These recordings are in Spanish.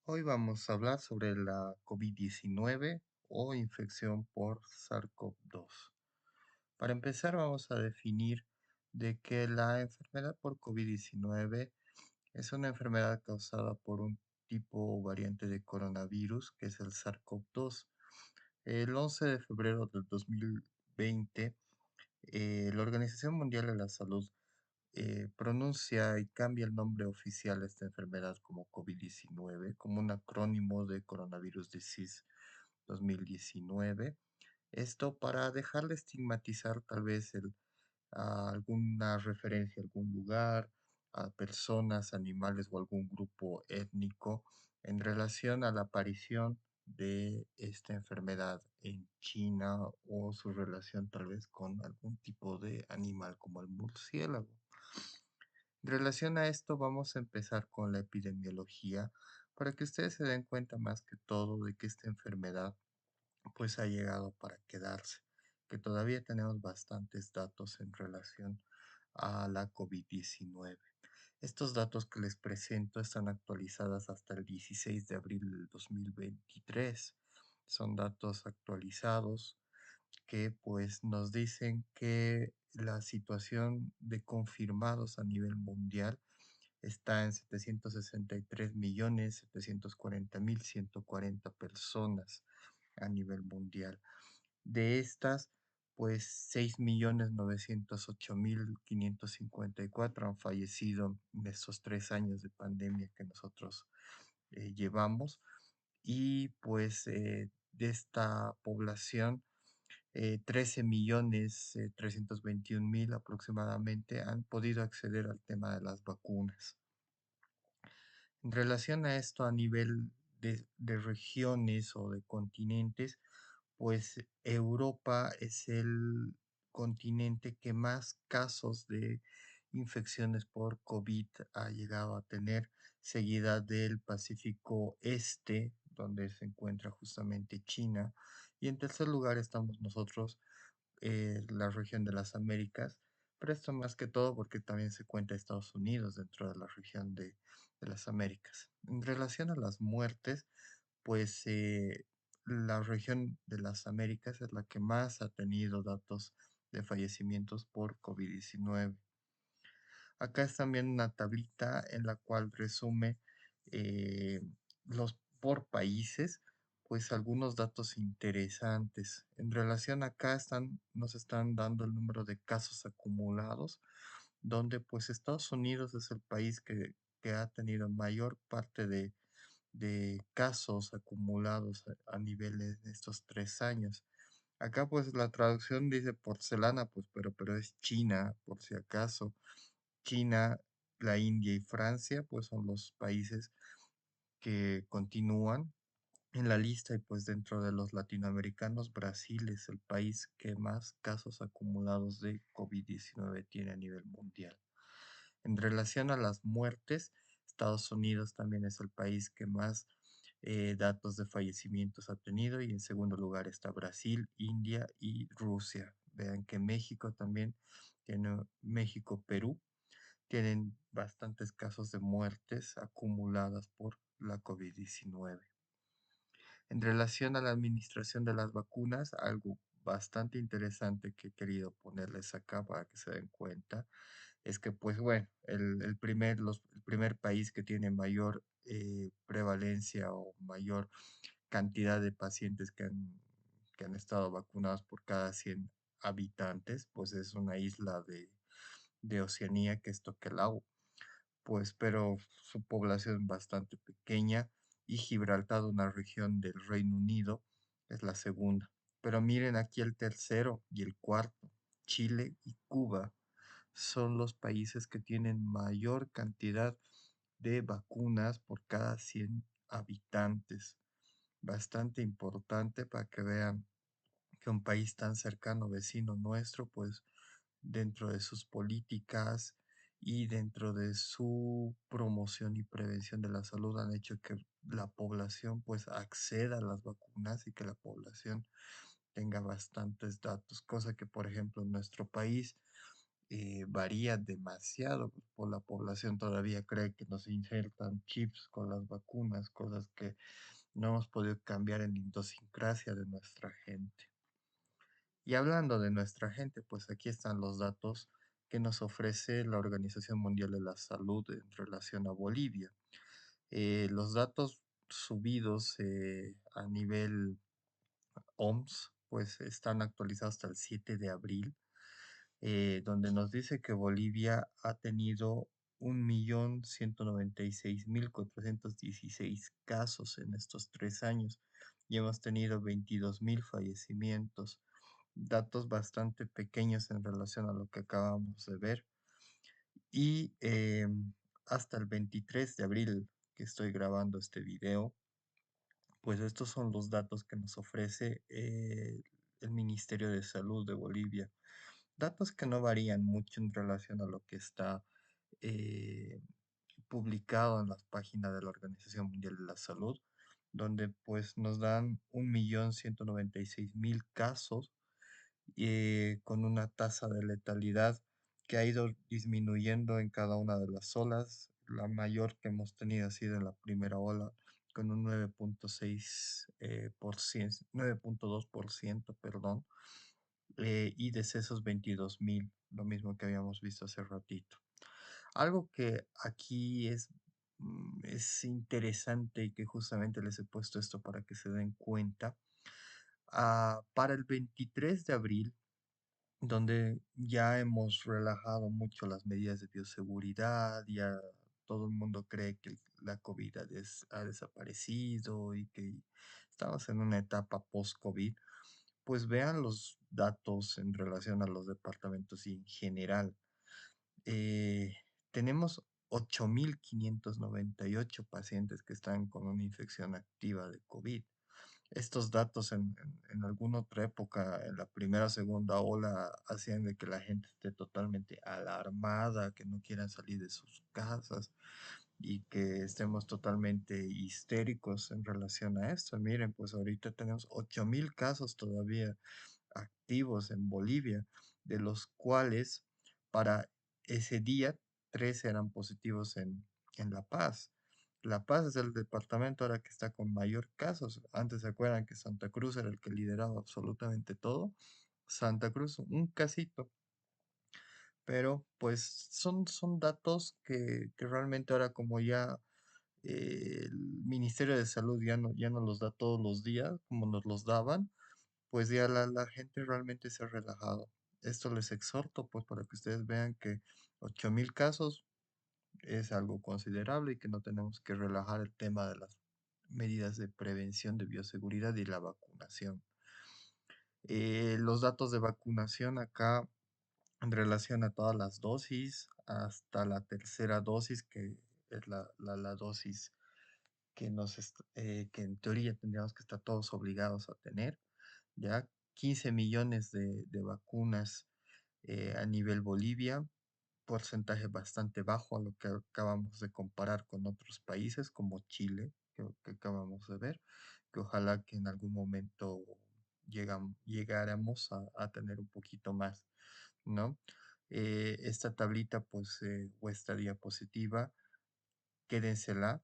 Hoy vamos a hablar sobre la COVID-19 o infección por SARS-CoV-2. Para empezar, vamos a definir de que la enfermedad por COVID-19 es una enfermedad causada por un tipo o variante de coronavirus, que es el SARS-CoV-2. El 11 de febrero del 2020, la Organización Mundial de la Salud pronuncia y cambia el nombre oficial a esta enfermedad como COVID-19, como un acrónimo de Coronavirus Disease 2019. Esto para dejar de estigmatizar tal vez a alguna referencia a algún lugar, a personas, animales o algún grupo étnico en relación a la aparición de esta enfermedad en China o su relación tal vez con algún tipo de animal como el murciélago. En relación a esto, vamos a empezar con la epidemiología para que ustedes se den cuenta más que todo de que esta enfermedad pues ha llegado para quedarse, que todavía tenemos bastantes datos en relación a la COVID-19. Estos datos que les presento están actualizados hasta el 16 de abril del 2023. Son datos actualizados que pues nos dicen que la situación de confirmados a nivel mundial está en 763.740.140 personas a nivel mundial. De estas, pues 6.908.554 han fallecido en estos 3 años de pandemia que nosotros llevamos. Y pues de esta población, 13.321.000 aproximadamente han podido acceder al tema de las vacunas. En relación a esto, a nivel de regiones o de continentes, pues Europa es el continente que más casos de infecciones por COVID ha llegado a tener, seguida del Pacífico Este, donde se encuentra justamente China, y en tercer lugar estamos nosotros, la región de las Américas, pero esto más que todo porque también se cuenta Estados Unidos dentro de la región de las Américas. En relación a las muertes, pues la región de las Américas es la que más ha tenido datos de fallecimientos por COVID-19. Acá es también una tablita en la cual resume eh, los por países, pues algunos datos interesantes. En relación acá nos están dando el número de casos acumulados, donde pues Estados Unidos es el país que ha tenido mayor parte de casos acumulados a niveles de estos 3 años. Acá pues la traducción dice porcelana, pues pero es China, por si acaso. China, la India y Francia, pues son los países que continúan en la lista y pues dentro de los latinoamericanos, Brasil es el país que más casos acumulados de COVID-19 tiene a nivel mundial. En relación a las muertes, Estados Unidos también es el país que más datos de fallecimientos ha tenido y en segundo lugar está Brasil, India y Rusia. Vean que México también tiene México, Perú tienen bastantes casos de muertes acumuladas por la COVID-19. En relación a la administración de las vacunas, algo bastante interesante que he querido ponerles acá para que se den cuenta, es que, pues bueno, el primer país que tiene mayor prevalencia o mayor cantidad de pacientes que han estado vacunados por cada 100 habitantes, pues es una isla de Oceanía que es Tokelau, pues, pero su población es bastante pequeña y Gibraltar, una región del Reino Unido, es la segunda. Pero miren aquí el tercero y el cuarto, Chile y Cuba son los países que tienen mayor cantidad de vacunas por cada 100 habitantes. Bastante importante para que vean que un país tan cercano, vecino nuestro, pues dentro de sus políticas y dentro de su promoción y prevención de la salud han hecho que la población pues acceda a las vacunas y que la población tenga bastantes datos, cosa que por ejemplo en nuestro país varía demasiado, por la población todavía cree que nos injertan chips con las vacunas, cosas que no hemos podido cambiar en la idiosincrasia de nuestra gente. Y hablando de nuestra gente, pues aquí están los datos que nos ofrece la Organización Mundial de la Salud en relación a Bolivia. Los datos subidos a nivel OMS, pues están actualizados hasta el 7 de abril, donde nos dice que Bolivia ha tenido 1.196.416 casos en estos 3 años y hemos tenido 22.000 fallecimientos, datos bastante pequeños en relación a lo que acabamos de ver. Y hasta el 23 de abril que estoy grabando este video, pues estos son los datos que nos ofrece el Ministerio de Salud de Bolivia. Datos que no varían mucho en relación a lo que está eh, publicado en las páginas de la Organización Mundial de la Salud, donde pues nos dan 1.196.000 casos con una tasa de letalidad que ha ido disminuyendo en cada una de las olas. La mayor que hemos tenido ha sido en la primera ola, con un 9.6, 9.2%, perdón, y decesos 22.000, lo mismo que habíamos visto hace ratito. Algo que aquí es interesante y que justamente les he puesto esto para que se den cuenta. Para el 23 de abril, donde ya hemos relajado mucho las medidas de bioseguridad, ya todo el mundo cree que la COVID ha desaparecido y que estamos en una etapa post-COVID, pues vean los datos en relación a los departamentos y en general. Eh, Tenemos 8.598 pacientes que están con una infección activa de COVID. Estos datos en alguna otra época, en la primera o segunda ola, hacían de que la gente esté totalmente alarmada, que no quieran salir de sus casas y que estemos totalmente histéricos en relación a esto. Miren, pues ahorita tenemos 8.000 casos todavía activos en Bolivia, de los cuales para ese día 3 eran positivos en La Paz. La Paz es el departamento ahora que está con mayor casos. Antes se acuerdan que Santa Cruz era el que lideraba absolutamente todo. Santa Cruz, un casito, pero pues son datos que realmente ahora como ya el Ministerio de Salud ya no los da todos los días como nos los daban, pues ya la gente realmente se ha relajado. Esto les exhorto pues para que ustedes vean que 8.000 casos es algo considerable y que no tenemos que relajar el tema de las medidas de prevención de bioseguridad y la vacunación. Los datos de vacunación acá en relación a todas las dosis, hasta la tercera dosis, que es la dosis que en teoría tendríamos que estar todos obligados a tener, ya 15 millones de vacunas a nivel Bolivia, porcentaje bastante bajo a lo que acabamos de comparar con otros países como Chile, que acabamos de ver, que ojalá que en algún momento llegáramos a tener un poquito más, ¿no? Esta tablita, pues, o esta diapositiva, quédensela,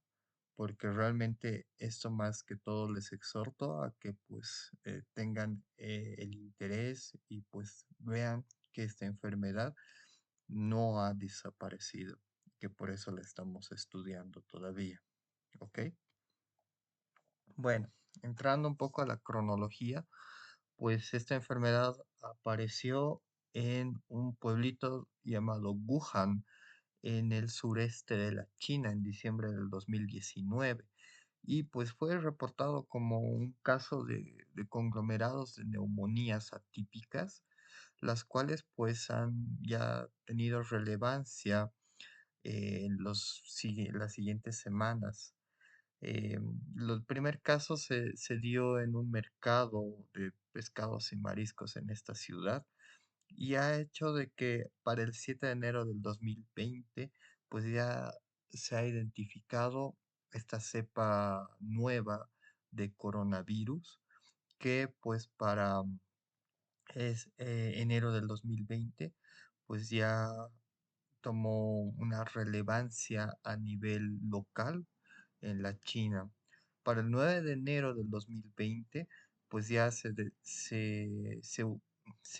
porque realmente esto más que todo les exhorto a que pues tengan el interés y pues vean que esta enfermedad no ha desaparecido, que por eso la estamos estudiando todavía, ¿ok? Bueno, entrando un poco a la cronología, pues esta enfermedad apareció en un pueblito llamado Wuhan, en el sureste de la China en diciembre del 2019 y pues fue reportado como un caso de conglomerados de neumonías atípicas, las cuales pues han ya tenido relevancia en las siguientes semanas. El primer caso se dio en un mercado de pescados y mariscos en esta ciudad y ha hecho de que para el 7 de enero del 2020 pues ya se ha identificado esta cepa nueva de coronavirus que pues para enero del 2020 pues ya tomó una relevancia a nivel local en la China. Para el 9 de enero del 2020, pues ya se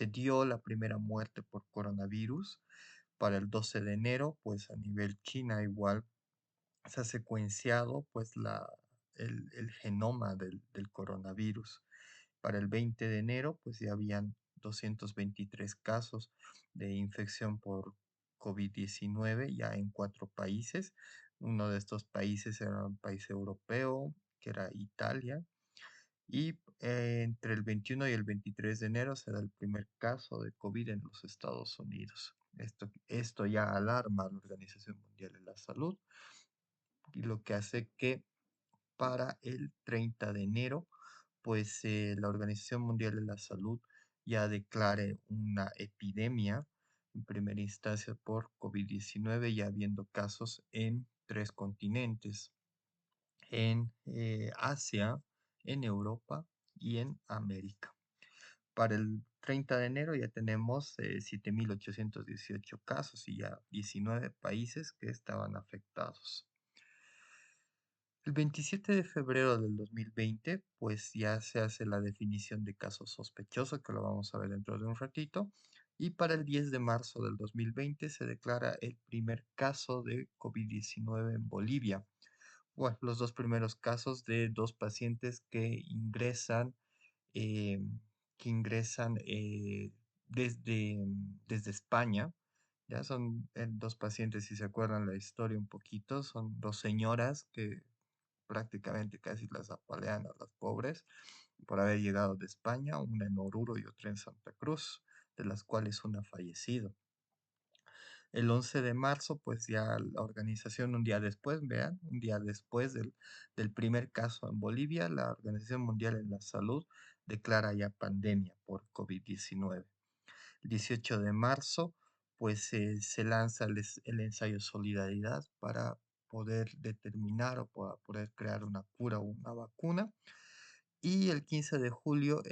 dio la primera muerte por coronavirus. Para el 12 de enero, pues a nivel China igual se ha secuenciado pues el genoma del coronavirus. Para el 20 de enero, pues ya habían 223 casos de infección por COVID-19 ya en 4 países. Uno de estos países era un país europeo, que era Italia. Y entre el 21 y el 23 de enero se da el primer caso de COVID en los Estados Unidos. Esto ya alarma a la Organización Mundial de la Salud y lo que hace que para el 30 de enero, pues la Organización Mundial de la Salud ya declare una epidemia en primera instancia por COVID-19, ya habiendo casos en 3 continentes, en Asia, en Europa y en América. Para el 30 de enero ya tenemos 7.818 casos y ya 19 países que estaban afectados. El 27 de febrero del 2020, pues ya se hace la definición de caso sospechoso, que lo vamos a ver dentro de un ratito. Y para el 10 de marzo del 2020 se declara el primer caso de COVID-19 en Bolivia. Bueno, los 2 primeros casos de 2 pacientes eh, que ingresan desde España. Ya son 2 pacientes, si se acuerdan la historia un poquito, son 2 señoras que prácticamente casi las apalean a las pobres por haber llegado de España, una en Oruro y otra en Santa Cruz, de las cuales una ha fallecido. El 11 de marzo, pues ya la organización, un día después, vean, un día después del primer caso en Bolivia, la Organización Mundial de la Salud declara ya pandemia por COVID-19. El 18 de marzo, pues se lanza el ensayo Solidaridad para poder determinar o para poder crear una cura o una vacuna. Y el 15 de julio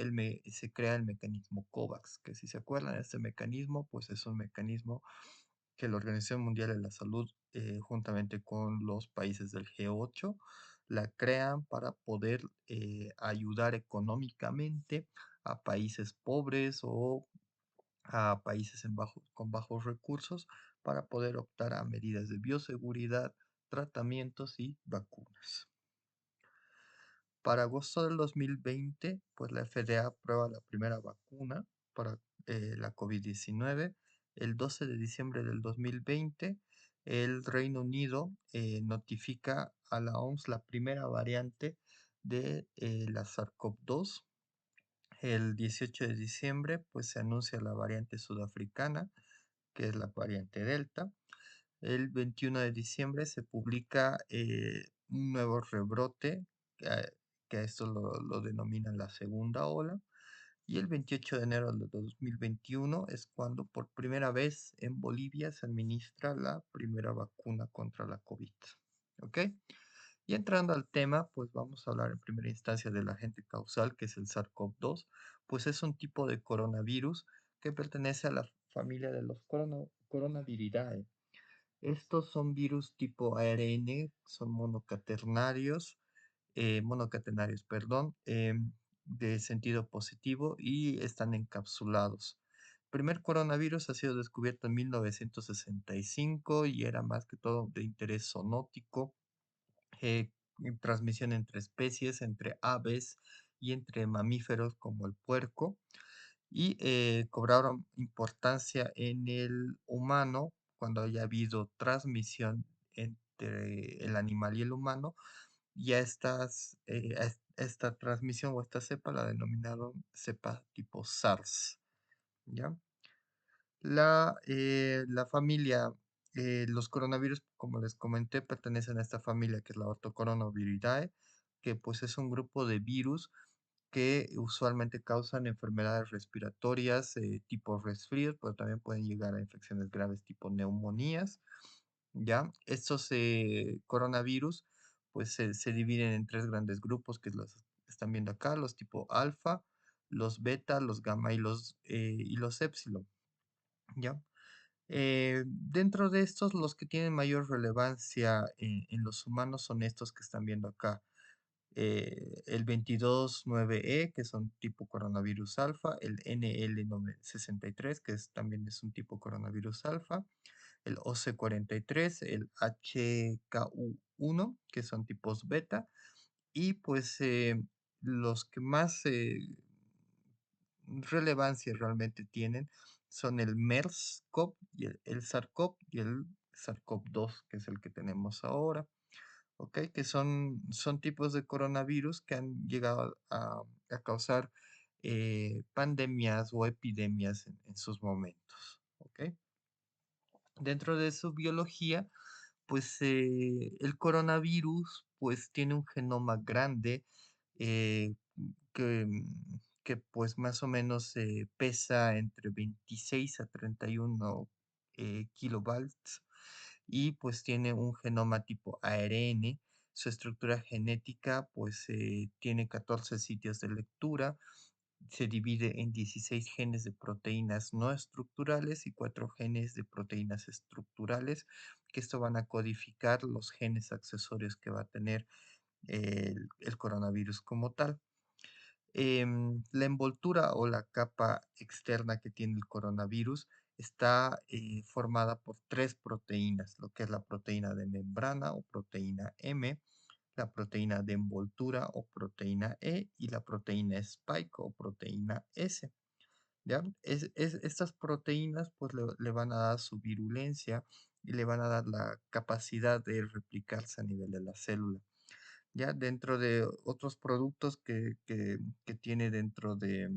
se crea el mecanismo COVAX, que si se acuerdan, este mecanismo, pues es un mecanismo que la Organización Mundial de la Salud, juntamente con los países del G8, la crean para poder ayudar económicamente a países pobres o a países con bajos recursos para poder optar a medidas de bioseguridad, tratamientos y vacunas. Para agosto del 2020, pues la FDA aprueba la primera vacuna para la COVID-19. El 12 de diciembre del 2020, el Reino Unido notifica a la OMS la primera variante de la SARS-CoV-2. El 18 de diciembre, pues se anuncia la variante sudafricana, que es la variante Delta. El 21 de diciembre se publica un nuevo rebrote, que a esto lo denominan la segunda ola. Y el 28 de enero de 2021 es cuando por primera vez en Bolivia se administra la primera vacuna contra la COVID. ¿Ok? Y entrando al tema, pues vamos a hablar en primera instancia del agente causal, que es el SARS-CoV-2, pues es un tipo de coronavirus que pertenece a la familia de los coronaviridae. Estos son virus tipo ARN, son monocatenarios, perdón, de sentido positivo y están encapsulados. El primer coronavirus ha sido descubierto en 1965 y era más que todo de interés zoonótico, transmisión entre especies, entre aves y entre mamíferos como el puerco, y cobraron importancia en el humano cuando haya habido transmisión entre el animal y el humano, y esta transmisión o esta cepa la denominaron cepa tipo SARS, ¿ya? La familia, los coronavirus, como les comenté, pertenecen a esta familia que es la Orthocoronaviridae, que pues es un grupo de virus que usualmente causan enfermedades respiratorias tipo resfríos, pero también pueden llegar a infecciones graves tipo neumonías, ¿ya? Estos coronavirus pues se dividen en 3 grandes grupos que los están viendo acá, los tipo alfa, los beta, los gamma y los epsilon, ¿ya? Dentro de estos, los que tienen mayor relevancia en los humanos son estos que están viendo acá. El 229E, que son tipo coronavirus alfa, el NL63, también es un tipo coronavirus alfa, el OC43, el HKU1, que son tipos beta, y pues los que más relevancia realmente tienen son el MERS-CoV y el SARS-CoV y el SARS-CoV-2, que es el que tenemos ahora. ¿Ok? Que son tipos de coronavirus que han llegado a causar pandemias o epidemias en sus momentos. ¿Ok? Dentro de su biología, pues el coronavirus pues tiene un genoma grande eh, que, que pues más o menos pesa entre 26 a 31 kilobytes y pues tiene un genoma tipo ARN. Su estructura genética pues tiene 14 sitios de lectura, se divide en 16 genes de proteínas no estructurales y 4 genes de proteínas estructurales, que esto van a codificar los genes accesorios que va a tener el coronavirus como tal. La envoltura o la capa externa que tiene el coronavirus está formada por tres proteínas, lo que es la proteína de membrana o proteína M, la proteína de envoltura o proteína E y la proteína spike o proteína S. ¿Ya? Estas proteínas pues le van a dar su virulencia y le van a dar la capacidad de replicarse a nivel de la célula. Ya dentro de otros productos que tiene dentro de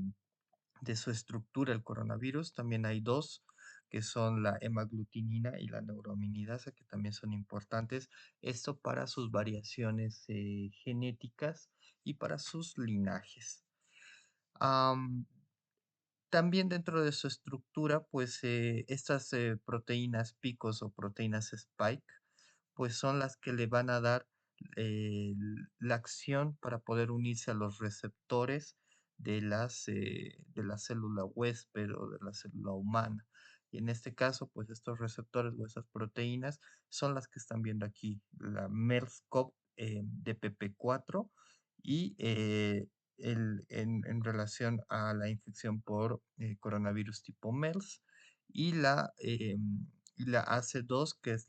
su estructura el coronavirus, también hay dos, que son la hemaglutinina y la neuraminidasa, que también son importantes. Esto para sus variaciones genéticas y para sus linajes. Am, También dentro de su estructura, pues estas proteínas picos o proteínas spike, pues son las que le van a dar la acción para poder unirse a los receptores de la célula huésped o de la célula humana. Y en este caso, pues estos receptores o esas proteínas son las que están viendo aquí, la MERS-CoV de PP4 y en relación a la infección por coronavirus tipo MERS y la AC2, que es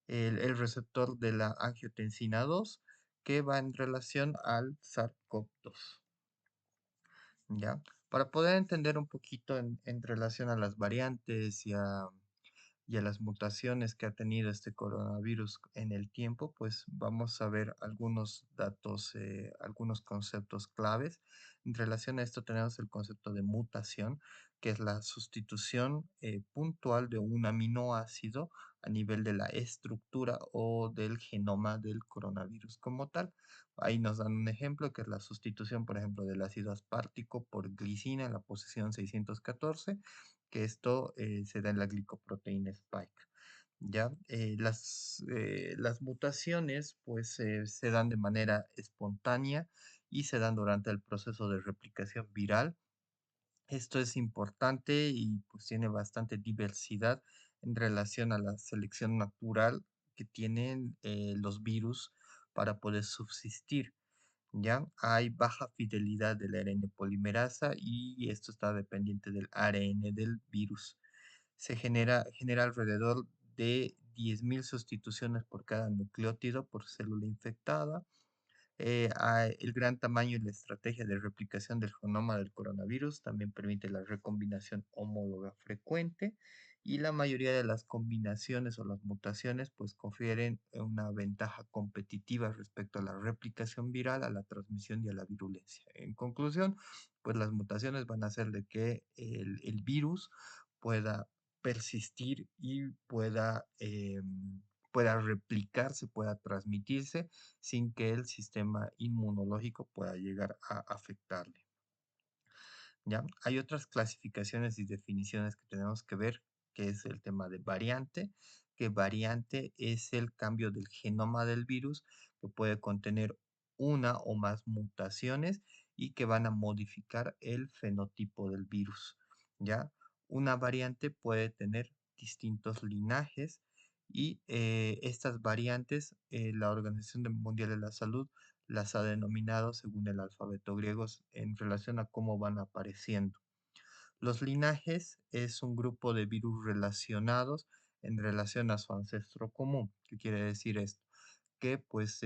el receptor de la angiotensina 2, que va en relación al SARS-CoV-2. ¿Ya? Para poder entender un poquito en relación a las variantes y a las mutaciones que ha tenido este coronavirus en el tiempo, pues vamos a ver algunos datos, algunos conceptos claves. En relación a esto tenemos el concepto de mutación, que es la sustitución puntual de un aminoácido a nivel de la estructura o del genoma del coronavirus como tal. Ahí nos dan un ejemplo que es la sustitución, por ejemplo, del ácido aspartico por glicina en la posición 614, que esto se da en la glicoproteína spike. ¿Ya? Las mutaciones pues se dan de manera espontánea y se dan durante el proceso de replicación viral. Esto es importante y pues tiene bastante diversidad en relación a la selección natural que tienen los virus para poder subsistir. ¿Ya? Hay baja fidelidad del ARN polimerasa y esto está dependiente del ARN del virus. Genera alrededor de 10.000 sustituciones por cada nucleótido por célula infectada. El gran tamaño y la estrategia de replicación del genoma del coronavirus también permite la recombinación homóloga frecuente y la mayoría de las combinaciones o las mutaciones pues confieren una ventaja competitiva respecto a la replicación viral, a la transmisión y a la virulencia. En conclusión, pues las mutaciones van a hacer de que el virus pueda persistir y pueda replicarse, pueda transmitirse sin que el sistema inmunológico pueda llegar a afectarle. ¿Ya? Hay otras clasificaciones y definiciones que tenemos que ver, que es el tema de variante, que variante es el cambio del genoma del virus que puede contener una o más mutaciones y que van a modificar el fenotipo del virus. ¿Ya? una variante puede tener distintos linajes y estas variantes, la Mundial de la Salud las ha denominado según el alfabeto griego en relación a cómo van apareciendo. Los linajes es un grupo de virus relacionados en relación a su ancestro común. ¿Qué quiere decir esto? Que pues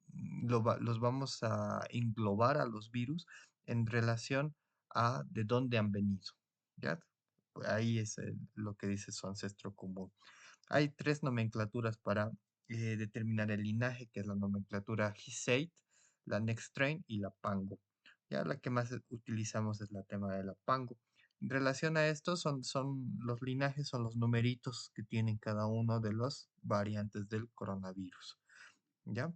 los vamos a englobar a los virus en relación a de dónde han venido. ¿Ya? Pues ahí es lo que dice su ancestro común. Hay tres nomenclaturas para determinar el linaje, que es la nomenclatura Hiseit, la Nextstrain y la Pango. Ya la que más utilizamos es la tema de la Pango. En relación a esto, son los linajes, son los numeritos que tienen cada uno de los variantes del coronavirus. ¿Ya?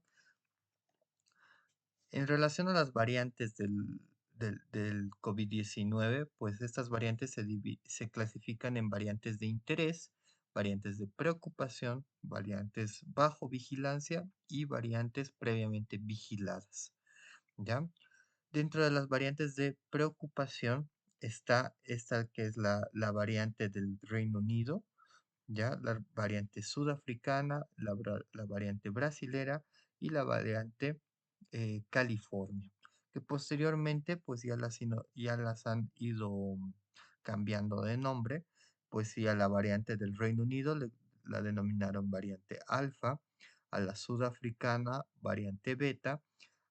En relación a las variantes del COVID-19, pues estas variantes se clasifican en variantes de interés, variantes de preocupación, variantes bajo vigilancia y variantes previamente vigiladas. ¿Ya? Dentro de las variantes de preocupación está esta que es la variante del Reino Unido, ya la variante sudafricana, la variante brasilera y la variante California, que posteriormente pues ya las han ido cambiando de nombre, pues sí a la variante del Reino Unido la denominaron variante alfa, a la sudafricana variante beta,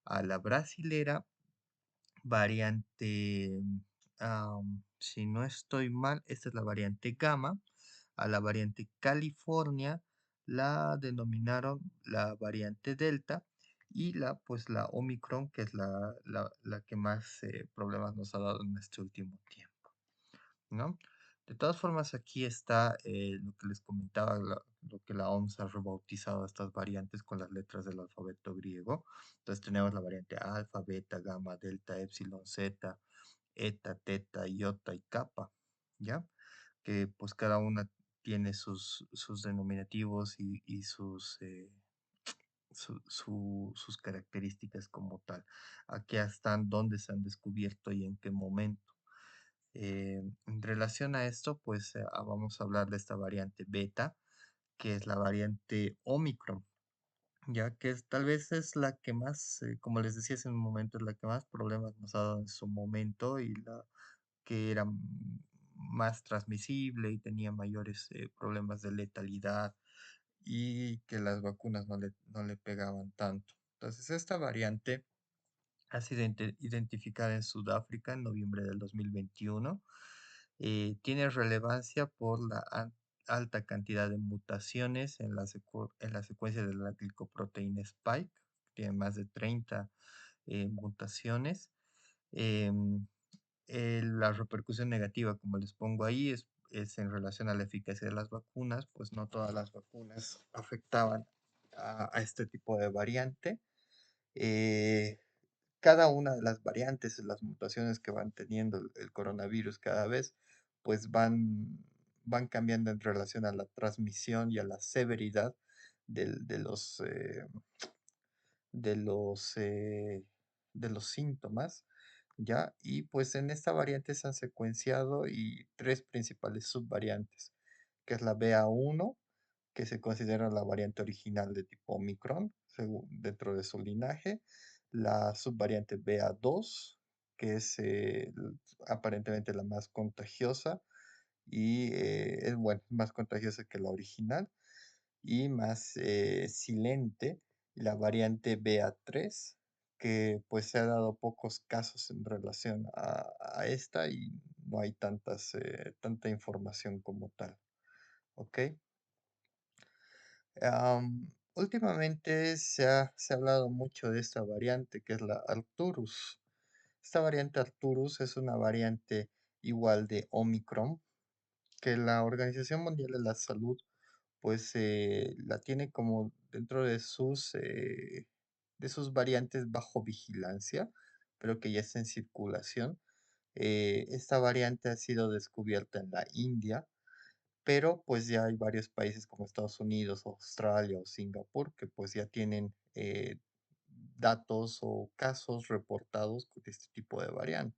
a la brasilera variante, si no estoy mal, esta es la variante gamma. A la variante California la denominaron la variante Delta y pues la Omicron, que es la que más problemas nos ha dado en este último tiempo, ¿no? De todas formas, aquí está lo que les comentaba, lo que la OMS ha rebautizado a estas variantes con las letras del alfabeto griego. Entonces tenemos la variante alfa, beta, gamma, delta, epsilon, zeta, eta, teta, iota y kappa, ¿ya? Que pues cada una tiene sus denominativos y sus características como tal. Aquí están dónde se han descubierto y en qué momento. En relación a esto, pues vamos a hablar de esta variante beta, que es la variante Omicron, ya que tal vez es la que más, como les decía hace un momento, es la que más problemas nos ha dado en su momento y la que era más transmisible y tenía mayores problemas de letalidad y que las vacunas no le pegaban tanto. Entonces, esta variante ha sido identificada en Sudáfrica en noviembre del 2021. Tiene relevancia por la alta cantidad de mutaciones en la secuencia de la glicoproteína Spike. Tiene más de 30 mutaciones. Em, la repercusión negativa, como les pongo ahí, es en relación a la eficacia de las vacunas, pues no todas las vacunas afectaban a este tipo de variante. Eh, Cada una de las variantes, las mutaciones que van teniendo el coronavirus cada vez, pues van cambiando en relación a la transmisión y a la severidad de de los, eh, de los síntomas, ¿ya? Y pues en esta variante se han secuenciado y tres principales subvariantes, que es la BA1, que se considera la variante original de tipo Omicron, dentro de su linaje, la subvariante BA2, que es aparentemente la más contagiosa y es bueno, más contagiosa que la original y más silente, la variante BA3, que pues se ha dado pocos casos en relación a esta y no hay tanta información como tal, ¿ok? Últimamente se ha hablado mucho de esta variante que es la Arcturus. Esta variante Arcturus es una variante igual de Omicron que la Organización Mundial de la Salud pues la tiene como dentro de sus variantes bajo vigilancia, pero que ya está en circulación. Esta variante ha sido descubierta en la India, pero pues ya hay varios países como Estados Unidos, Australia o Singapur que pues ya tienen datos o casos reportados de este tipo de variante.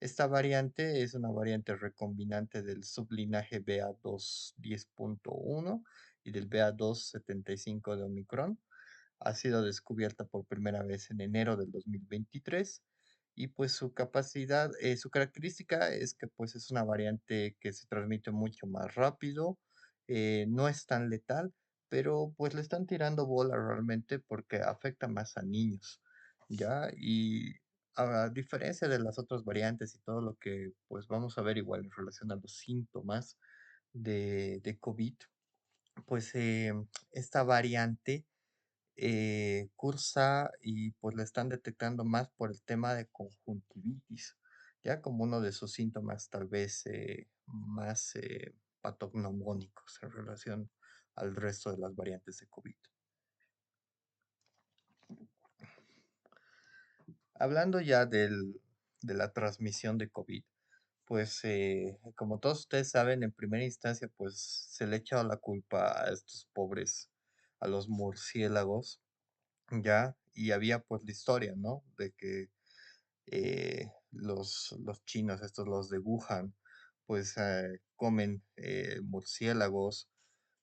Esta variante es una variante recombinante del sublinaje BA2.10.1 y del BA2.75 de Omicron. Ha sido descubierta por primera vez en enero del 2023 y pues su capacidad, su característica es que pues es una variante que se transmite mucho más rápido, no es tan letal, pero pues le están tirando bola realmente porque afecta más a niños, ¿ya? Y a diferencia de las otras variantes y todo lo que pues vamos a ver igual en relación a los síntomas de COVID, pues esta variante cursa y pues la están detectando más por el tema de conjuntivitis, ya como uno de sus síntomas tal vez más patognomónicos en relación al resto de las variantes de COVID. Hablando ya de la transmisión de COVID, pues como todos ustedes saben, en primera instancia pues se le echa la culpa a estos pobres, a los murciélagos, ya, y había pues la historia, ¿no? De que los chinos, estos los de Wuhan, pues comen murciélagos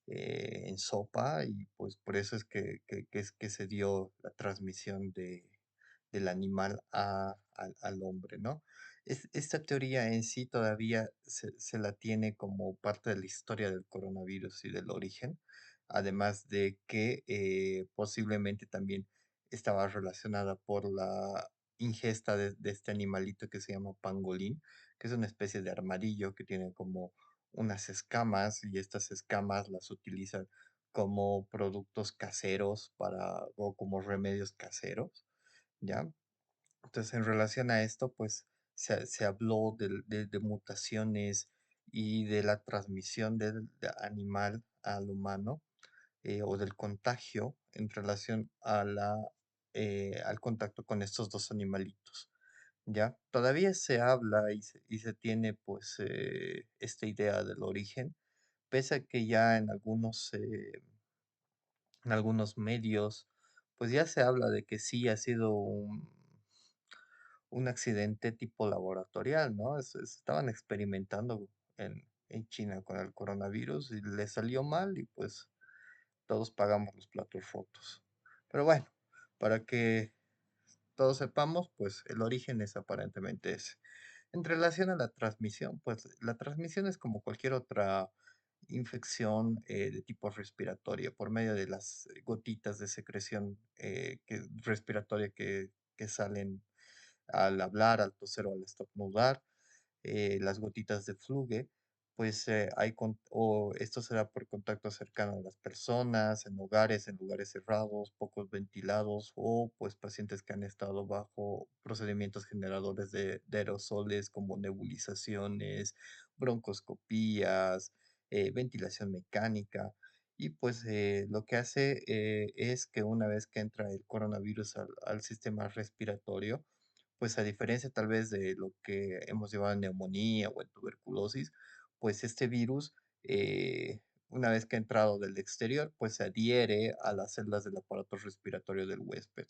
en sopa y pues por eso es que se dio la transmisión del animal al hombre, ¿no? Esta teoría en sí todavía se la tiene como parte de la historia del coronavirus y del origen, además de que posiblemente también estaba relacionada por la ingesta de este animalito que se llama pangolín, que es una especie de armadillo que tiene como unas escamas y estas escamas las utilizan como productos caseros o como remedios caseros, ¿ya? Entonces, en relación a esto, pues se habló de mutaciones y de la transmisión del animal al humano o del contagio en relación al contacto con estos dos animalitos. ¿Ya? Todavía se habla y se tiene pues esta idea del origen, pese a que ya en algunos medios pues ya se habla de que sí ha sido un accidente tipo laboratorial, ¿no? Estaban experimentando en China con el coronavirus y le salió mal y pues todos pagamos los platos rotos. Pero bueno, para que todos sepamos, pues el origen es aparentemente ese. En relación a la transmisión, pues la transmisión es como cualquier otra infección de tipo respiratorio por medio de las gotitas de secreción respiratoria que salen al hablar, al toser o al estornudar, las gotitas de fluge, pues esto será por contacto cercano a las personas, en lugares cerrados, pocos ventilados o pues pacientes que han estado bajo procedimientos generadores de aerosoles como nebulizaciones, broncoscopías, ventilación mecánica. Y pues lo que hace es que una vez que entra el coronavirus al sistema respiratorio, pues a diferencia tal vez de lo que hemos llevado en neumonía o en tuberculosis, pues este virus, una vez que ha entrado del exterior, pues se adhiere a las células del aparato respiratorio del huésped,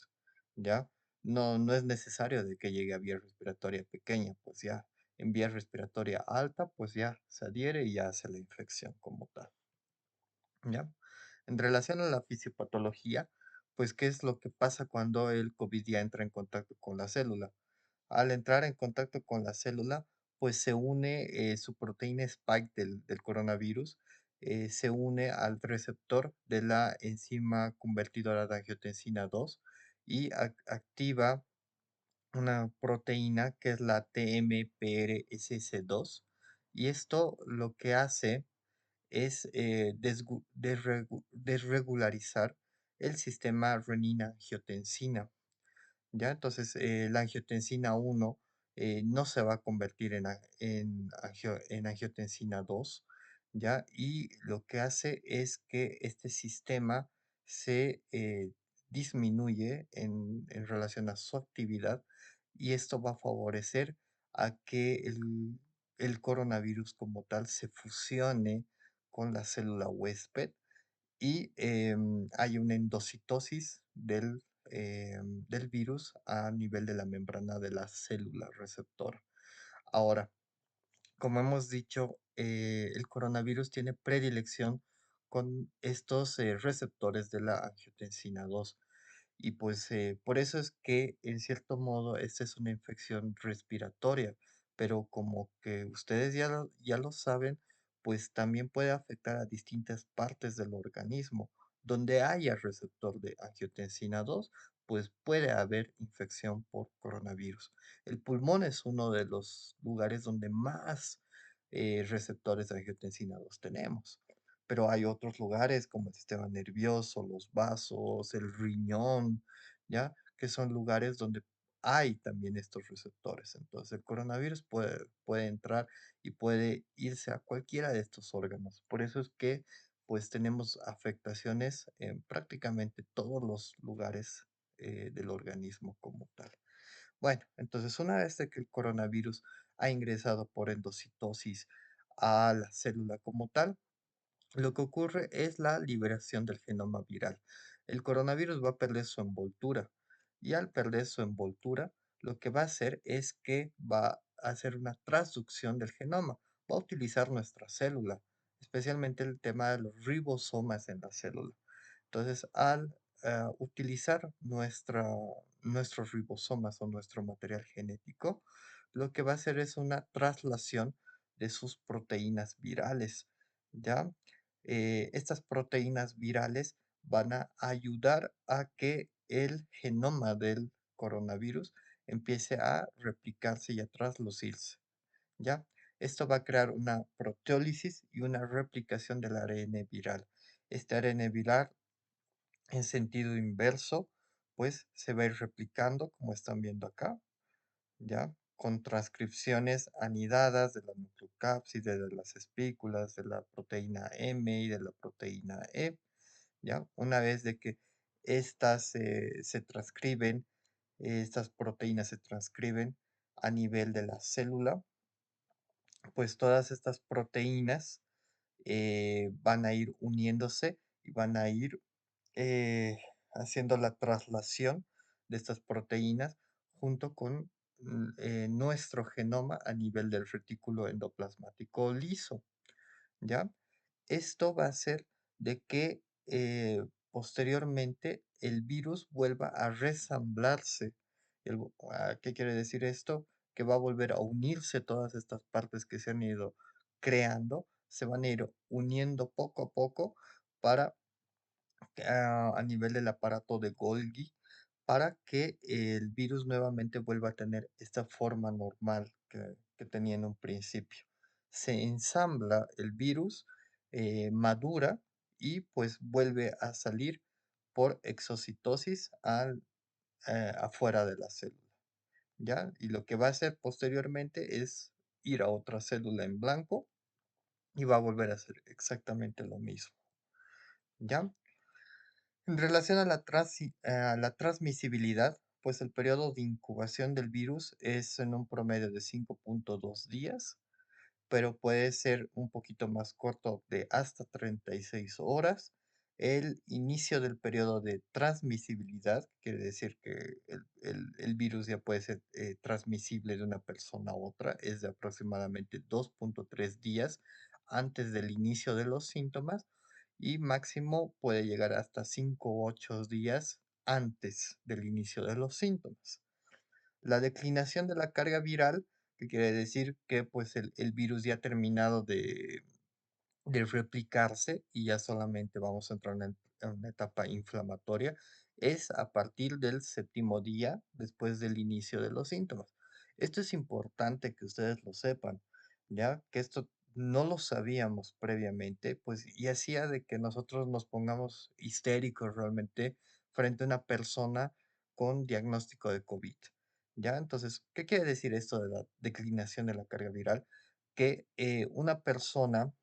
¿ya? No es necesario de que llegue a vía respiratoria pequeña, pues ya en vía respiratoria alta, pues ya se adhiere y ya hace la infección como tal, ¿ya? En relación a la fisiopatología, pues, ¿qué es lo que pasa cuando el COVID ya entra en contacto con la célula? Al entrar en contacto con la célula, pues se une su proteína spike del coronavirus, se une al receptor de la enzima convertidora de angiotensina 2 y activa una proteína que es la TMPRSS2. Y esto lo que hace es desregularizar el sistema renina-angiotensina. ¿Ya? Entonces, la angiotensina 1 no se va a convertir en angiotensina 2, ¿ya? Y lo que hace es que este sistema se disminuye en relación a su actividad y esto va a favorecer a que el coronavirus como tal se fusione con la célula huésped y hay una endocitosis del virus a nivel de la membrana de la célula receptor. Ahora, como hemos dicho, el coronavirus tiene predilección con estos receptores de la angiotensina 2. Y pues por eso es que en cierto modo esta es una infección respiratoria, pero como que ustedes ya lo saben, pues también puede afectar a distintas partes del organismo. Donde haya receptor de angiotensina 2, pues puede haber infección por coronavirus. El pulmón es uno de los lugares donde más receptores de angiotensina 2 tenemos, pero hay otros lugares como el sistema nervioso, los vasos, el riñón, ¿ya? Que son lugares donde hay también estos receptores. Entonces, el coronavirus puede entrar y puede irse a cualquiera de estos órganos. Por eso es que, pues, tenemos afectaciones en prácticamente todos los lugares del organismo como tal. Bueno, entonces una vez de que el coronavirus ha ingresado por endocitosis a la célula como tal, lo que ocurre es la liberación del genoma viral. El coronavirus va a perder su envoltura y al perder su envoltura, lo que va a hacer es que va a hacer una transducción del genoma. Va a utilizar nuestra célula, especialmente el tema de los ribosomas en la célula. Entonces, al utilizar nuestros ribosomas o nuestro material genético, lo que va a hacer es una traslación de sus proteínas virales, ¿ya? Estas proteínas virales van a ayudar a que el genoma del coronavirus empiece a replicarse y a traslucirse, ¿ya? Esto va a crear una proteólisis y una replicación del ARN viral. Este ARN viral en sentido inverso, pues se va a ir replicando, como están viendo acá, ¿ya? Con transcripciones anidadas de la nucleocápside, de las espículas, de la proteína M y de la proteína E, ¿ya? Una vez de que estas se transcriben, estas proteínas se transcriben a nivel de la célula, pues todas estas proteínas van a ir uniéndose y van a ir haciendo la traslación de estas proteínas junto con nuestro genoma a nivel del retículo endoplasmático liso, ¿ya? Esto va a hacer de que posteriormente el virus vuelva a resamblarse. ¿Qué quiere decir esto? Que va a volver a unirse todas estas partes que se han ido creando, se van a ir uniendo poco a poco para a nivel del aparato de Golgi para que el virus nuevamente vuelva a tener esta forma normal que tenía en un principio. Se ensambla el virus, madura y pues vuelve a salir por exocitosis afuera de la célula, ¿ya? Y lo que va a hacer posteriormente es ir a otra célula en blanco y va a volver a hacer exactamente lo mismo, ¿ya? En relación a la transmisibilidad, pues el periodo de incubación del virus es en un promedio de 5.2 días, pero puede ser un poquito más corto de hasta 36 horas. El inicio del periodo de transmisibilidad, quiere decir que el virus ya puede ser transmisible de una persona a otra, es de aproximadamente 2.3 días antes del inicio de los síntomas y máximo puede llegar hasta 5 u 8 días antes del inicio de los síntomas. La declinación de la carga viral, que quiere decir que pues el virus ya ha terminado de replicarse y ya solamente vamos a entrar en una etapa inflamatoria, es a partir del séptimo día después del inicio de los síntomas. Esto es importante que ustedes lo sepan, ya que esto no lo sabíamos previamente, pues y hacía de que nosotros nos pongamos histéricos realmente frente a una persona con diagnóstico de COVID. ¿Ya? Entonces, ¿qué quiere decir esto de la declinación de la carga viral? Que una persona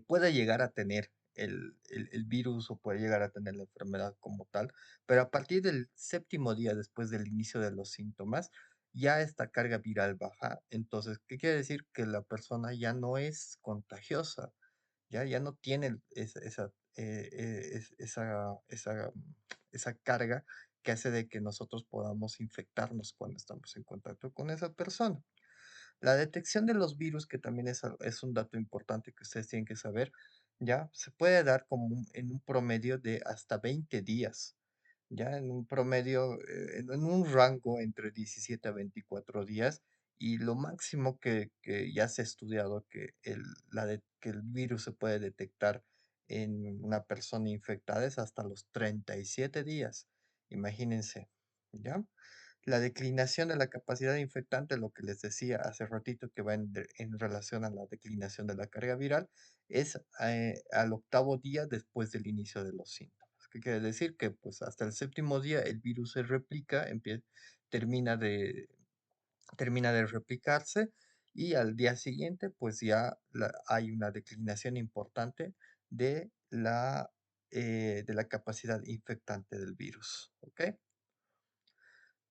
puede llegar a tener el virus o puede llegar a tener la enfermedad como tal, pero a partir del séptimo día después del inicio de los síntomas, ya esta carga viral baja. Entonces, ¿qué quiere decir? Que la persona ya no es contagiosa, ya no tiene esa carga que hace de que nosotros podamos infectarnos cuando estamos en contacto con esa persona. La detección de los virus, que también es un dato importante que ustedes tienen que saber, ya se puede dar como en un promedio de hasta 20 días, ya en un promedio, en un rango entre 17 a 24 días, y lo máximo que ya se ha estudiado que el virus se puede detectar en una persona infectada es hasta los 37 días, imagínense, ¿ya? La declinación de la capacidad infectante, lo que les decía hace ratito que va en relación a la declinación de la carga viral, es al octavo día después del inicio de los síntomas. ¿Qué quiere decir? Que pues hasta el séptimo día el virus se replica, termina de, termina de replicarse y al día siguiente pues ya hay una declinación importante de la capacidad infectante del virus. ¿Ok?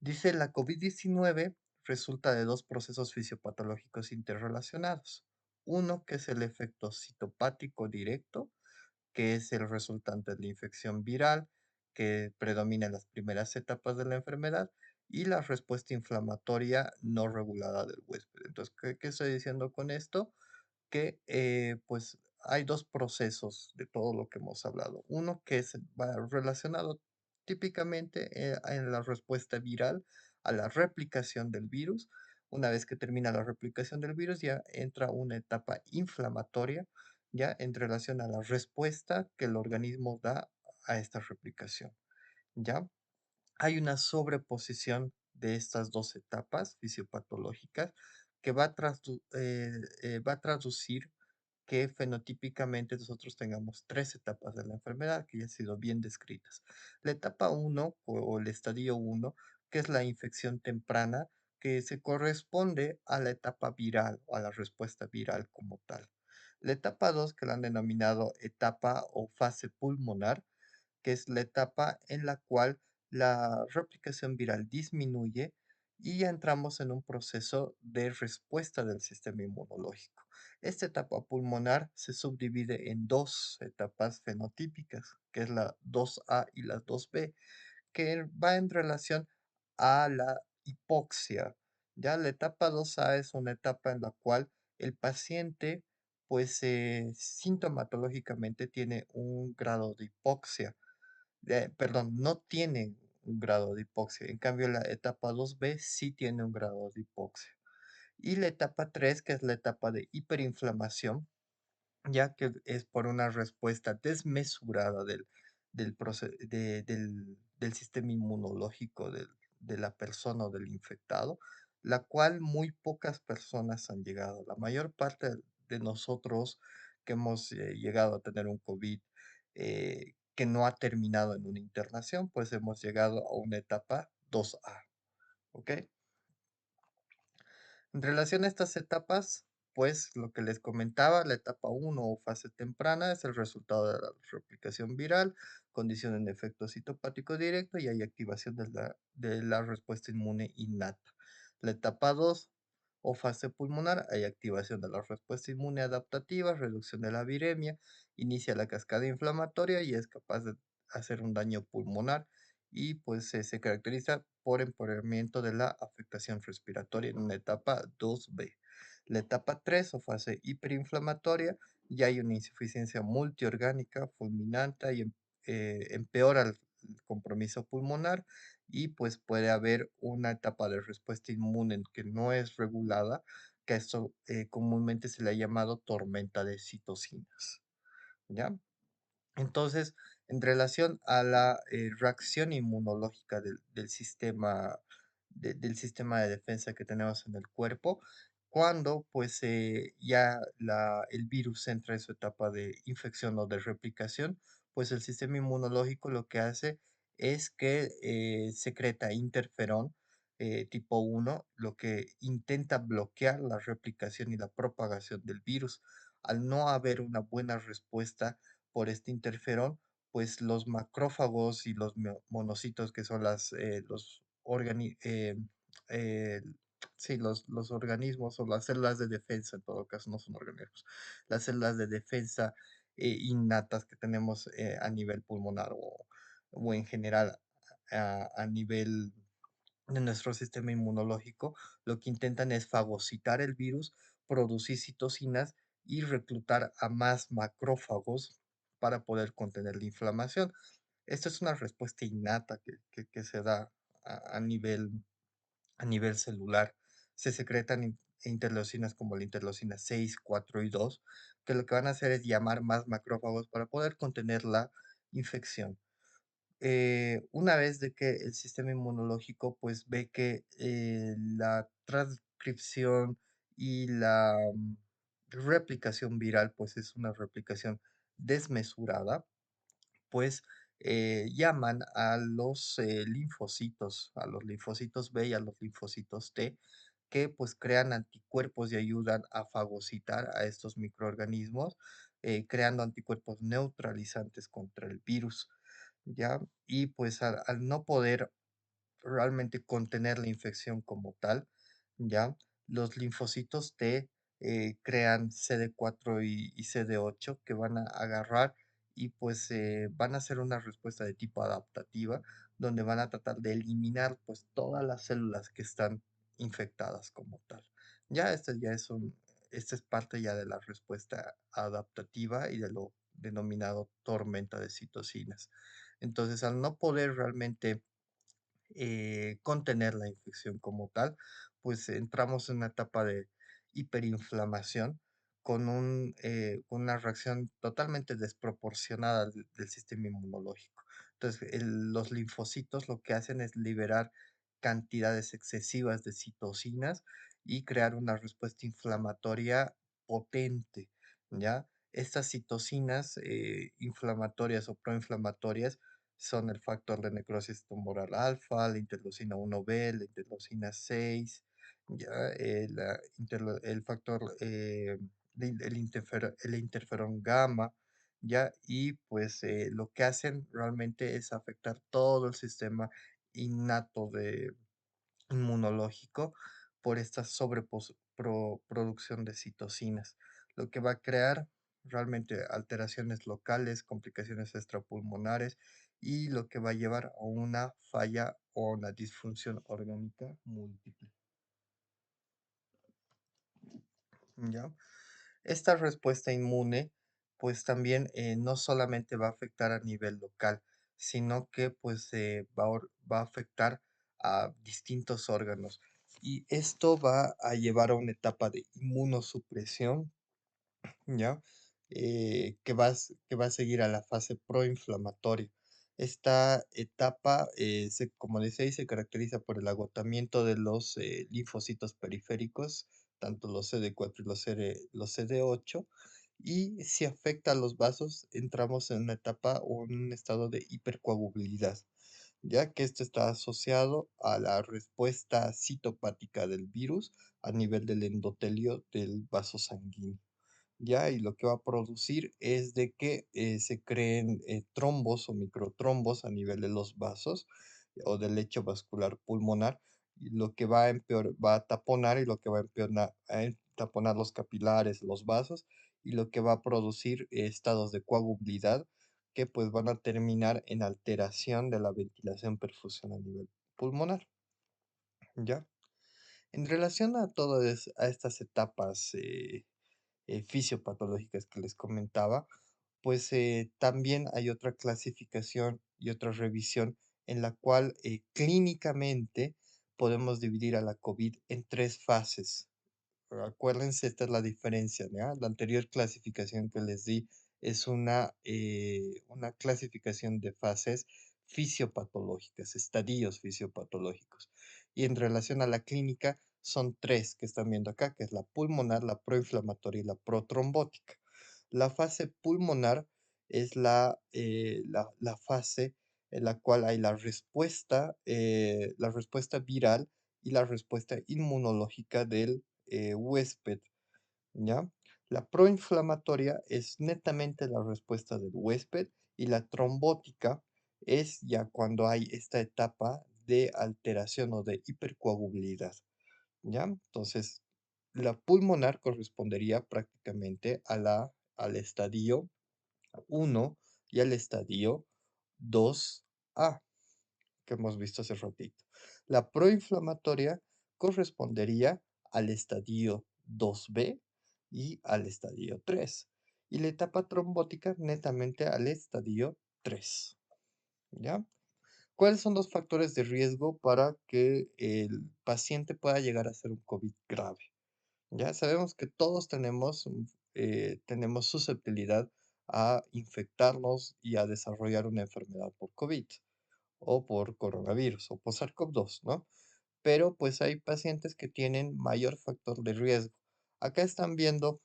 Dice, la COVID-19 resulta de dos procesos fisiopatológicos interrelacionados. Uno que es el efecto citopático directo, que es el resultante de la infección viral que predomina en las primeras etapas de la enfermedad, y la respuesta inflamatoria no regulada del huésped. Entonces, ¿qué estoy diciendo con esto? Que pues hay dos procesos de todo lo que hemos hablado. Uno que va relacionado típicamente en la respuesta viral a la replicación del virus. Una vez que termina la replicación del virus, ya entra una etapa inflamatoria, ya en relación a la respuesta que el organismo da a esta replicación. ¿Ya? Hay una sobreposición de estas dos etapas fisiopatológicas que va a traducir que fenotípicamente nosotros tengamos tres etapas de la enfermedad que ya han sido bien descritas. La etapa uno o el estadio uno, que es la infección temprana, que se corresponde a la etapa viral o a la respuesta viral como tal. La etapa 2, que la han denominado etapa o fase pulmonar, que es la etapa en la cual la replicación viral disminuye y ya entramos en un proceso de respuesta del sistema inmunológico. Esta etapa pulmonar se subdivide en dos etapas fenotípicas, que es la 2A y la 2B, que va en relación a la hipoxia. Ya la etapa 2A es una etapa en la cual el paciente, pues sintomatológicamente tiene un grado de hipoxia, perdón, no tiene un grado de hipoxia. En cambio, la etapa 2B sí tiene un grado de hipoxia. Y la etapa 3, que es la etapa de hiperinflamación, ya que es por una respuesta desmesurada del sistema inmunológico de la persona o del infectado, la cual muy pocas personas han llegado. La mayor parte de nosotros que hemos llegado a tener un COVID que no ha terminado en una internación, pues hemos llegado a una etapa 2A. ¿Ok? En relación a estas etapas, pues lo que les comentaba, la etapa uno o fase temprana es el resultado de la replicación viral, condición en efecto citopático directo y hay activación de la respuesta inmune innata. La etapa 2 o fase pulmonar, hay activación de la respuesta inmune adaptativa, reducción de la viremia, inicia la cascada inflamatoria y es capaz de hacer un daño pulmonar y pues se caracteriza por empeoramiento de la afectación respiratoria en una etapa 2B. La etapa 3 o fase hiperinflamatoria, ya hay una insuficiencia multiorgánica fulminante y empeora el compromiso pulmonar y pues puede haber una etapa de respuesta inmune que no es regulada, que esto comúnmente se le ha llamado tormenta de citocinas. ¿Ya? Entonces, en relación a la reacción inmunológica del sistema, del sistema de defensa que tenemos en el cuerpo, cuando pues ya el virus entra en su etapa de infección o de replicación, pues el sistema inmunológico lo que hace es que secreta interferón tipo 1, lo que intenta bloquear la replicación y la propagación del virus. Al no haber una buena respuesta por este interferón, pues los macrófagos y los monocitos, que son eh, sí, los organismos o las células de defensa, en todo caso, no son organismos, las células de defensa innatas que tenemos a nivel pulmonar o en general a nivel de nuestro sistema inmunológico, lo que intentan es fagocitar el virus, producir citocinas y reclutar a más macrófagos para poder contener la inflamación. Esta es una respuesta innata que se da a nivel celular. Se secretan interleucinas como la interleucina 6, 4 y 2, que lo que van a hacer es llamar más macrófagos para poder contener la infección. Una vez de que el sistema inmunológico pues ve que la transcripción y la replicación viral pues es una replicación desmesurada, pues llaman a los linfocitos, a los linfocitos B y a los linfocitos T, que pues crean anticuerpos y ayudan a fagocitar a estos microorganismos, creando anticuerpos neutralizantes contra el virus, ¿ya? Y pues al no poder realmente contener la infección como tal, ¿ya? Los linfocitos T crean CD4 y CD8 que van a agarrar y pues van a hacer una respuesta de tipo adaptativa, donde van a tratar de eliminar pues todas las células que están infectadas como tal. Ya esta es parte ya de la respuesta adaptativa y de lo denominado tormenta de citocinas. Entonces, al no poder realmente contener la infección como tal, pues entramos en una etapa de hiperinflamación con una reacción totalmente desproporcionada del sistema inmunológico. Entonces, los linfocitos lo que hacen es liberar cantidades excesivas de citocinas y crear una respuesta inflamatoria potente, ¿ya? Estas citocinas inflamatorias o proinflamatorias son el factor de necrosis tumoral alfa, la interleucina 1B, la interleucina 6, ya, el factor, el interferón gamma, ya, y pues lo que hacen realmente es afectar todo el sistema innato de inmunológico por esta sobreproducción de citocinas, lo que va a crear realmente alteraciones locales, complicaciones extrapulmonares y lo que va a llevar a una falla o una disfunción orgánica múltiple. ¿Ya? Esta respuesta inmune, pues también no solamente va a afectar a nivel local, sino que pues va a afectar a distintos órganos. Y esto va a llevar a una etapa de inmunosupresión, ¿ya? Que va a seguir a la fase proinflamatoria. Esta etapa, como decía, ahí, se caracteriza por el agotamiento de los linfocitos periféricos, tanto los CD4 y los CD8, y si afecta a los vasos, entramos en una etapa o en un estado de hipercoagulabilidad, ya que esto está asociado a la respuesta citopática del virus a nivel del endotelio del vaso sanguíneo. ¿Ya? Y lo que va a producir es de que se creen trombos o microtrombos a nivel de los vasos o del lecho vascular pulmonar, y lo que va a taponar y lo que va a empeorar, taponar los capilares, los vasos, y lo que va a producir estados de coagulabilidad que pues van a terminar en alteración de la ventilación perfusión a nivel pulmonar, ¿ya? En relación a a estas etapas fisiopatológicas que les comentaba, pues también hay otra clasificación y otra revisión en la cual clínicamente podemos dividir a la COVID en tres fases. Acuérdense, esta es la diferencia, ¿ya? La anterior clasificación que les di es una clasificación de fases fisiopatológicas, estadios fisiopatológicos. Y en relación a la clínica, son tres que están viendo acá, que es la pulmonar, la proinflamatoria y la protrombótica. La fase pulmonar es la fase en la cual hay la respuesta viral y la respuesta inmunológica del huésped, ¿ya? La proinflamatoria es netamente la respuesta del huésped y la trombótica es ya cuando hay esta etapa de alteración o de hipercoagulabilidad, ¿ya? Entonces, la pulmonar correspondería prácticamente al estadio 1 y al estadio 2A, ¿ok? que hemos visto hace ratito. La proinflamatoria correspondería al estadio 2B y al estadio 3. Y la etapa trombótica netamente al estadio 3. ¿Ya? ¿Cuáles son los factores de riesgo para que el paciente pueda llegar a ser un COVID grave? Ya sabemos que todos tenemos susceptibilidad a infectarnos y a desarrollar una enfermedad por COVID o por coronavirus o por SARS-CoV-2, ¿no? Pero pues hay pacientes que tienen mayor factor de riesgo. Acá están viendo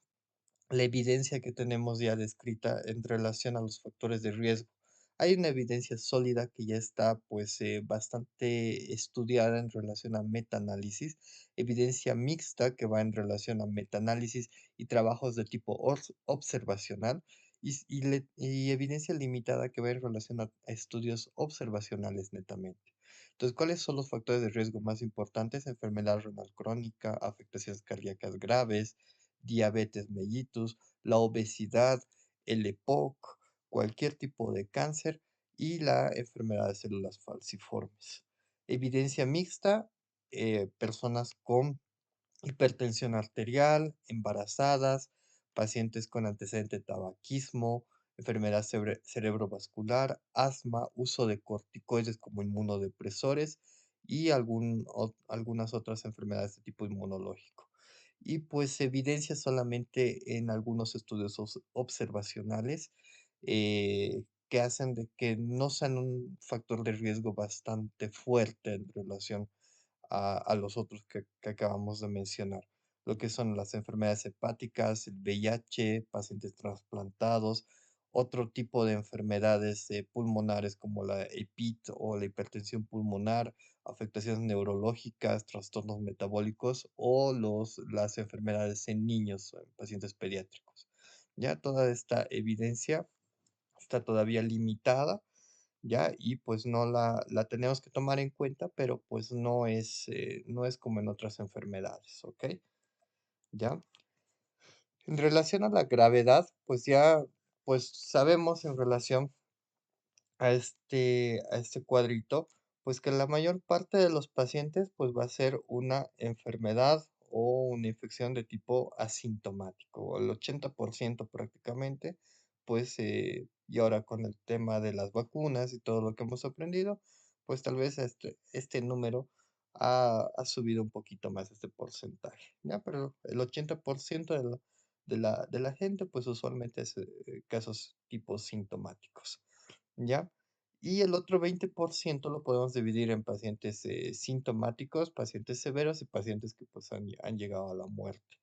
la evidencia que tenemos ya descrita en relación a los factores de riesgo. Hay una evidencia sólida que ya está pues bastante estudiada en relación a metaanálisis, evidencia mixta que va en relación a metaanálisis y trabajos de tipo observacional y evidencia limitada que va en relación a estudios observacionales netamente. Entonces, ¿cuáles son los factores de riesgo más importantes? Enfermedad renal crónica, afectaciones cardíacas graves, diabetes mellitus, la obesidad, el EPOC, cualquier tipo de cáncer y la enfermedad de células falciformes. Evidencia mixta, personas con hipertensión arterial, embarazadas, pacientes con antecedente de tabaquismo, enfermedad cerebrovascular, asma, uso de corticoides como inmunodepresores y algunas otras enfermedades de tipo inmunológico. Y pues se evidencia solamente en algunos estudios observacionales que hacen de que no sean un factor de riesgo bastante fuerte en relación a los otros que acabamos de mencionar, lo que son las enfermedades hepáticas, el VIH, pacientes trasplantados, otro tipo de enfermedades pulmonares como la EPIT o la hipertensión pulmonar, afectaciones neurológicas, trastornos metabólicos o las enfermedades en niños, en pacientes pediátricos. Ya toda esta evidencia está todavía limitada, ¿ya? Y pues no la tenemos que tomar en cuenta, pero pues no es como en otras enfermedades, ¿ok? ¿Ya? En relación a la gravedad, pues ya, pues sabemos en relación a este cuadrito, pues que la mayor parte de los pacientes pues va a ser una enfermedad o una infección de tipo asintomático, el 80% prácticamente, pues y ahora con el tema de las vacunas y todo lo que hemos aprendido, pues tal vez este número ha subido un poquito más este porcentaje, ¿ya? Pero el 80% de la gente pues usualmente es casos tipo sintomáticos. ¿Ya? Y el otro 20% lo podemos dividir en pacientes sintomáticos, pacientes severos y pacientes que pues han llegado a la muerte.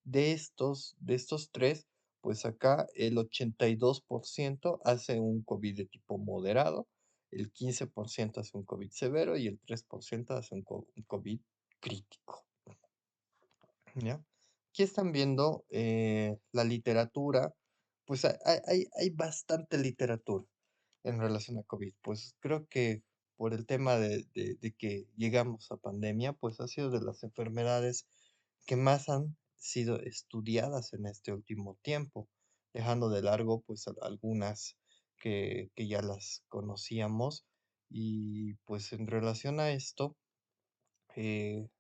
De estos tres, pues acá el 82% hace un COVID de tipo moderado, el 15% hace un COVID severo y el 3% hace un COVID crítico. ¿Ya? Aquí están viendo la literatura, pues hay bastante literatura en relación a COVID. Pues creo que por el tema de que llegamos a pandemia, pues ha sido de las enfermedades que más han sido estudiadas en este último tiempo, dejando de largo pues algunas que ya las conocíamos. Y pues en relación a esto,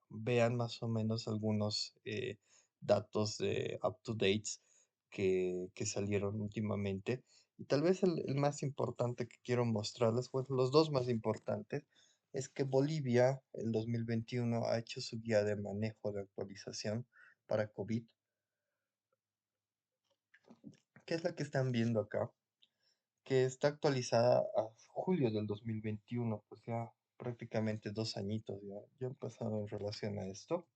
vean más o menos algunos datos de up to dates que salieron últimamente. Y tal vez el más importante que quiero mostrarles, bueno, los dos más importantes, es que Bolivia en 2021 ha hecho su guía de manejo de actualización para COVID, que es la que están viendo acá, que está actualizada a julio del 2021, pues ya prácticamente 2 añitos ya han pasado en relación a esto.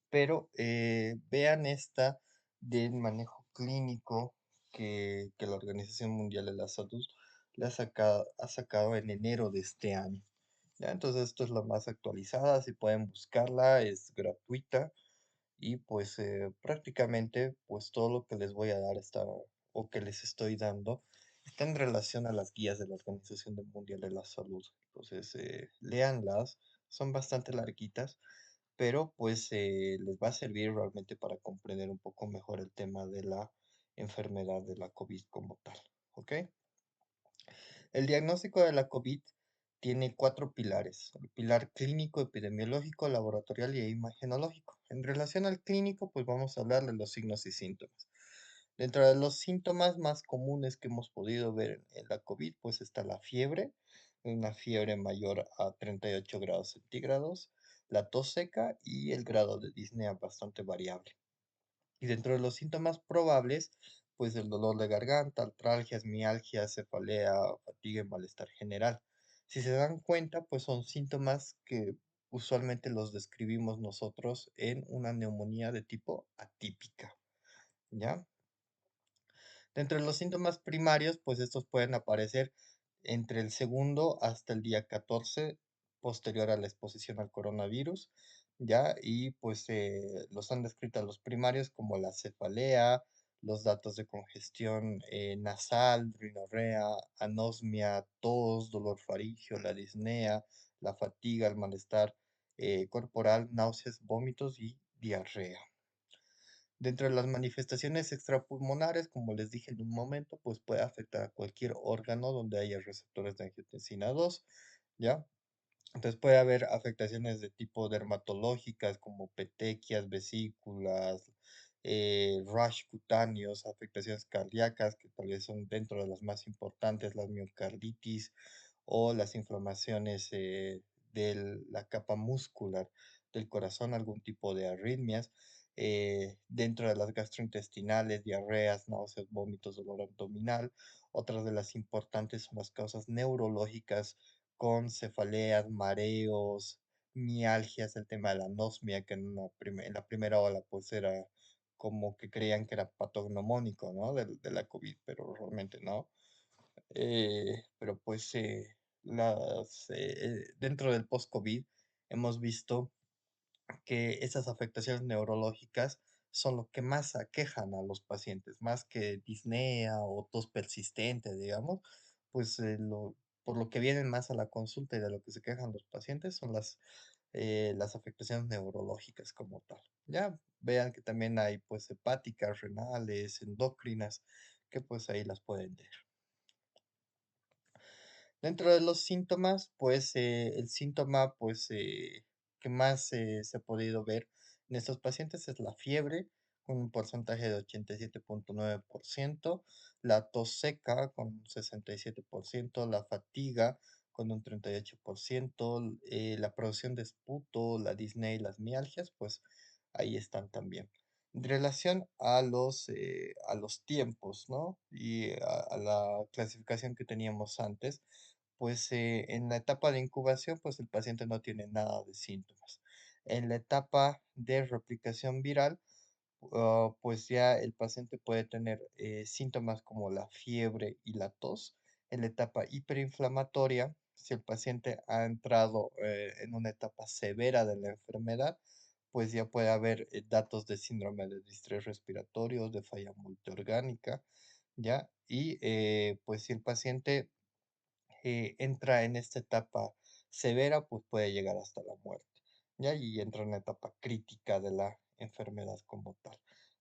Pero vean esta del manejo clínico que la Organización Mundial de la Salud le ha sacado en enero de este año. ¿Ya? Entonces esto es la más actualizada, si pueden buscarla, es gratuita y pues prácticamente pues todo lo que les voy a dar o que les estoy dando está en relación a las guías de la Organización Mundial de la Salud. Entonces léanlas, son bastante larguitas, pero pues les va a servir realmente para comprender un poco mejor el tema de la enfermedad de la COVID como tal, ¿ok? El diagnóstico de la COVID tiene cuatro pilares: el pilar clínico, epidemiológico, laboratorial y imagenológico. En relación al clínico, pues vamos a hablar de los signos y síntomas. Dentro de los síntomas más comunes que hemos podido ver en la COVID, pues está la fiebre, una fiebre mayor a 38 grados centígrados, la tos seca y el grado de disnea bastante variable. Y dentro de los síntomas probables, pues el dolor de garganta, artralgias, mialgias, cefalea, fatiga y malestar general. Si se dan cuenta, pues son síntomas que usualmente los describimos nosotros en una neumonía de tipo atípica, ¿ya? Dentro de los síntomas primarios, pues estos pueden aparecer entre el segundo hasta el día 14 posterior a la exposición al coronavirus, ¿ya? Y pues los han descrito a los primarios como la cefalea, los datos de congestión nasal, rinorrea, anosmia, tos, dolor faríngeo, la disnea, la fatiga, el malestar corporal, náuseas, vómitos y diarrea. Dentro de las manifestaciones extrapulmonares, como les dije en un momento, pues puede afectar a cualquier órgano donde haya receptores de angiotensina 2, ¿ya? Entonces puede haber afectaciones de tipo dermatológicas como petequias, vesículas, rash cutáneos, afectaciones cardíacas que tal vez son dentro de las más importantes, la miocarditis o las inflamaciones de la capa muscular del corazón, algún tipo de arritmias. Dentro de las gastrointestinales, diarreas, náuseas, vómitos, dolor abdominal. Otras de las importantes son las causas neurológicas con cefaleas, mareos, mialgias, el tema de la anosmia, que en la primera ola pues era como que creían que era patognomónico, ¿no? De la COVID, pero realmente no. Pero pues dentro del post-COVID hemos visto que esas afectaciones neurológicas son lo que más aquejan a los pacientes, más que disnea o tos persistente, digamos, pues por lo que vienen más a la consulta y de lo que se quejan los pacientes son las afectaciones neurológicas como tal. Ya vean que también hay pues hepáticas, renales, endocrinas, que pues ahí las pueden ver. Dentro de los síntomas, pues el síntoma pues, que más se ha podido ver en estos pacientes es la fiebre, con un porcentaje de 87,9%, la tos seca con un 67%, la fatiga con un 38%, la producción de esputo, la disnea y las mialgias, pues ahí están también. En relación a los tiempos, ¿no? Y a la clasificación que teníamos antes, pues en la etapa de incubación, pues el paciente no tiene nada de síntomas. En la etapa de replicación viral, pues ya el paciente puede tener síntomas como la fiebre y la tos. En la etapa hiperinflamatoria, si el paciente ha entrado en una etapa severa de la enfermedad, pues ya puede haber datos de síndrome de distrés respiratorio, de falla multiorgánica, ¿ya? Y pues si el paciente entra en esta etapa severa, pues puede llegar hasta la muerte, ¿ya? Y entra en la etapa crítica de la enfermedad como tal,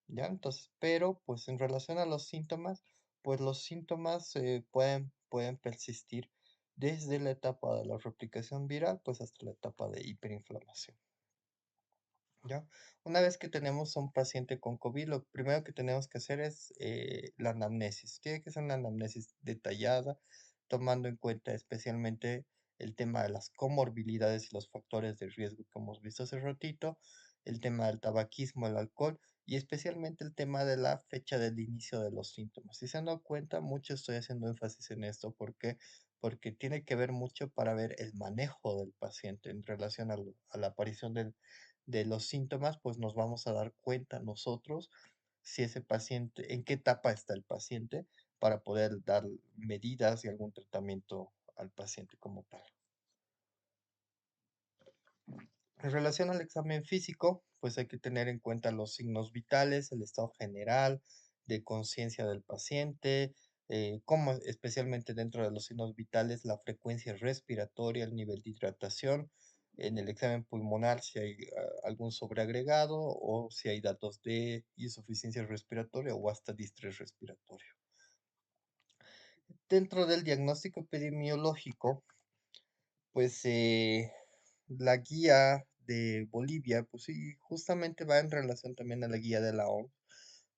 ¿ya? Entonces, pero pues en relación a los síntomas, pues los síntomas pueden persistir desde la etapa de la replicación viral, pues hasta la etapa de hiperinflamación. ¿Ya? Una vez que tenemos a un paciente con COVID, lo primero que tenemos que hacer es la anamnesis. Tiene que ser una anamnesis detallada, tomando en cuenta especialmente el tema de las comorbilidades y los factores de riesgo que hemos visto hace ratito, el tema del tabaquismo, el alcohol y especialmente el tema de la fecha del inicio de los síntomas. Si se han dado cuenta, mucho estoy haciendo énfasis en esto porque tiene que ver mucho para ver el manejo del paciente en relación a la aparición de los síntomas, pues nos vamos a dar cuenta nosotros si ese paciente, en qué etapa está el paciente para poder dar medidas y algún tratamiento al paciente como tal. En relación al examen físico, pues hay que tener en cuenta los signos vitales, el estado general de conciencia del paciente, como especialmente dentro de los signos vitales, la frecuencia respiratoria, el nivel de hidratación, en el examen pulmonar si hay algún sobreagregado o si hay datos de insuficiencia respiratoria o hasta distrés respiratorio. Dentro del diagnóstico epidemiológico, Pues la guía de Bolivia, pues sí, justamente va en relación también a la guía de la OMS,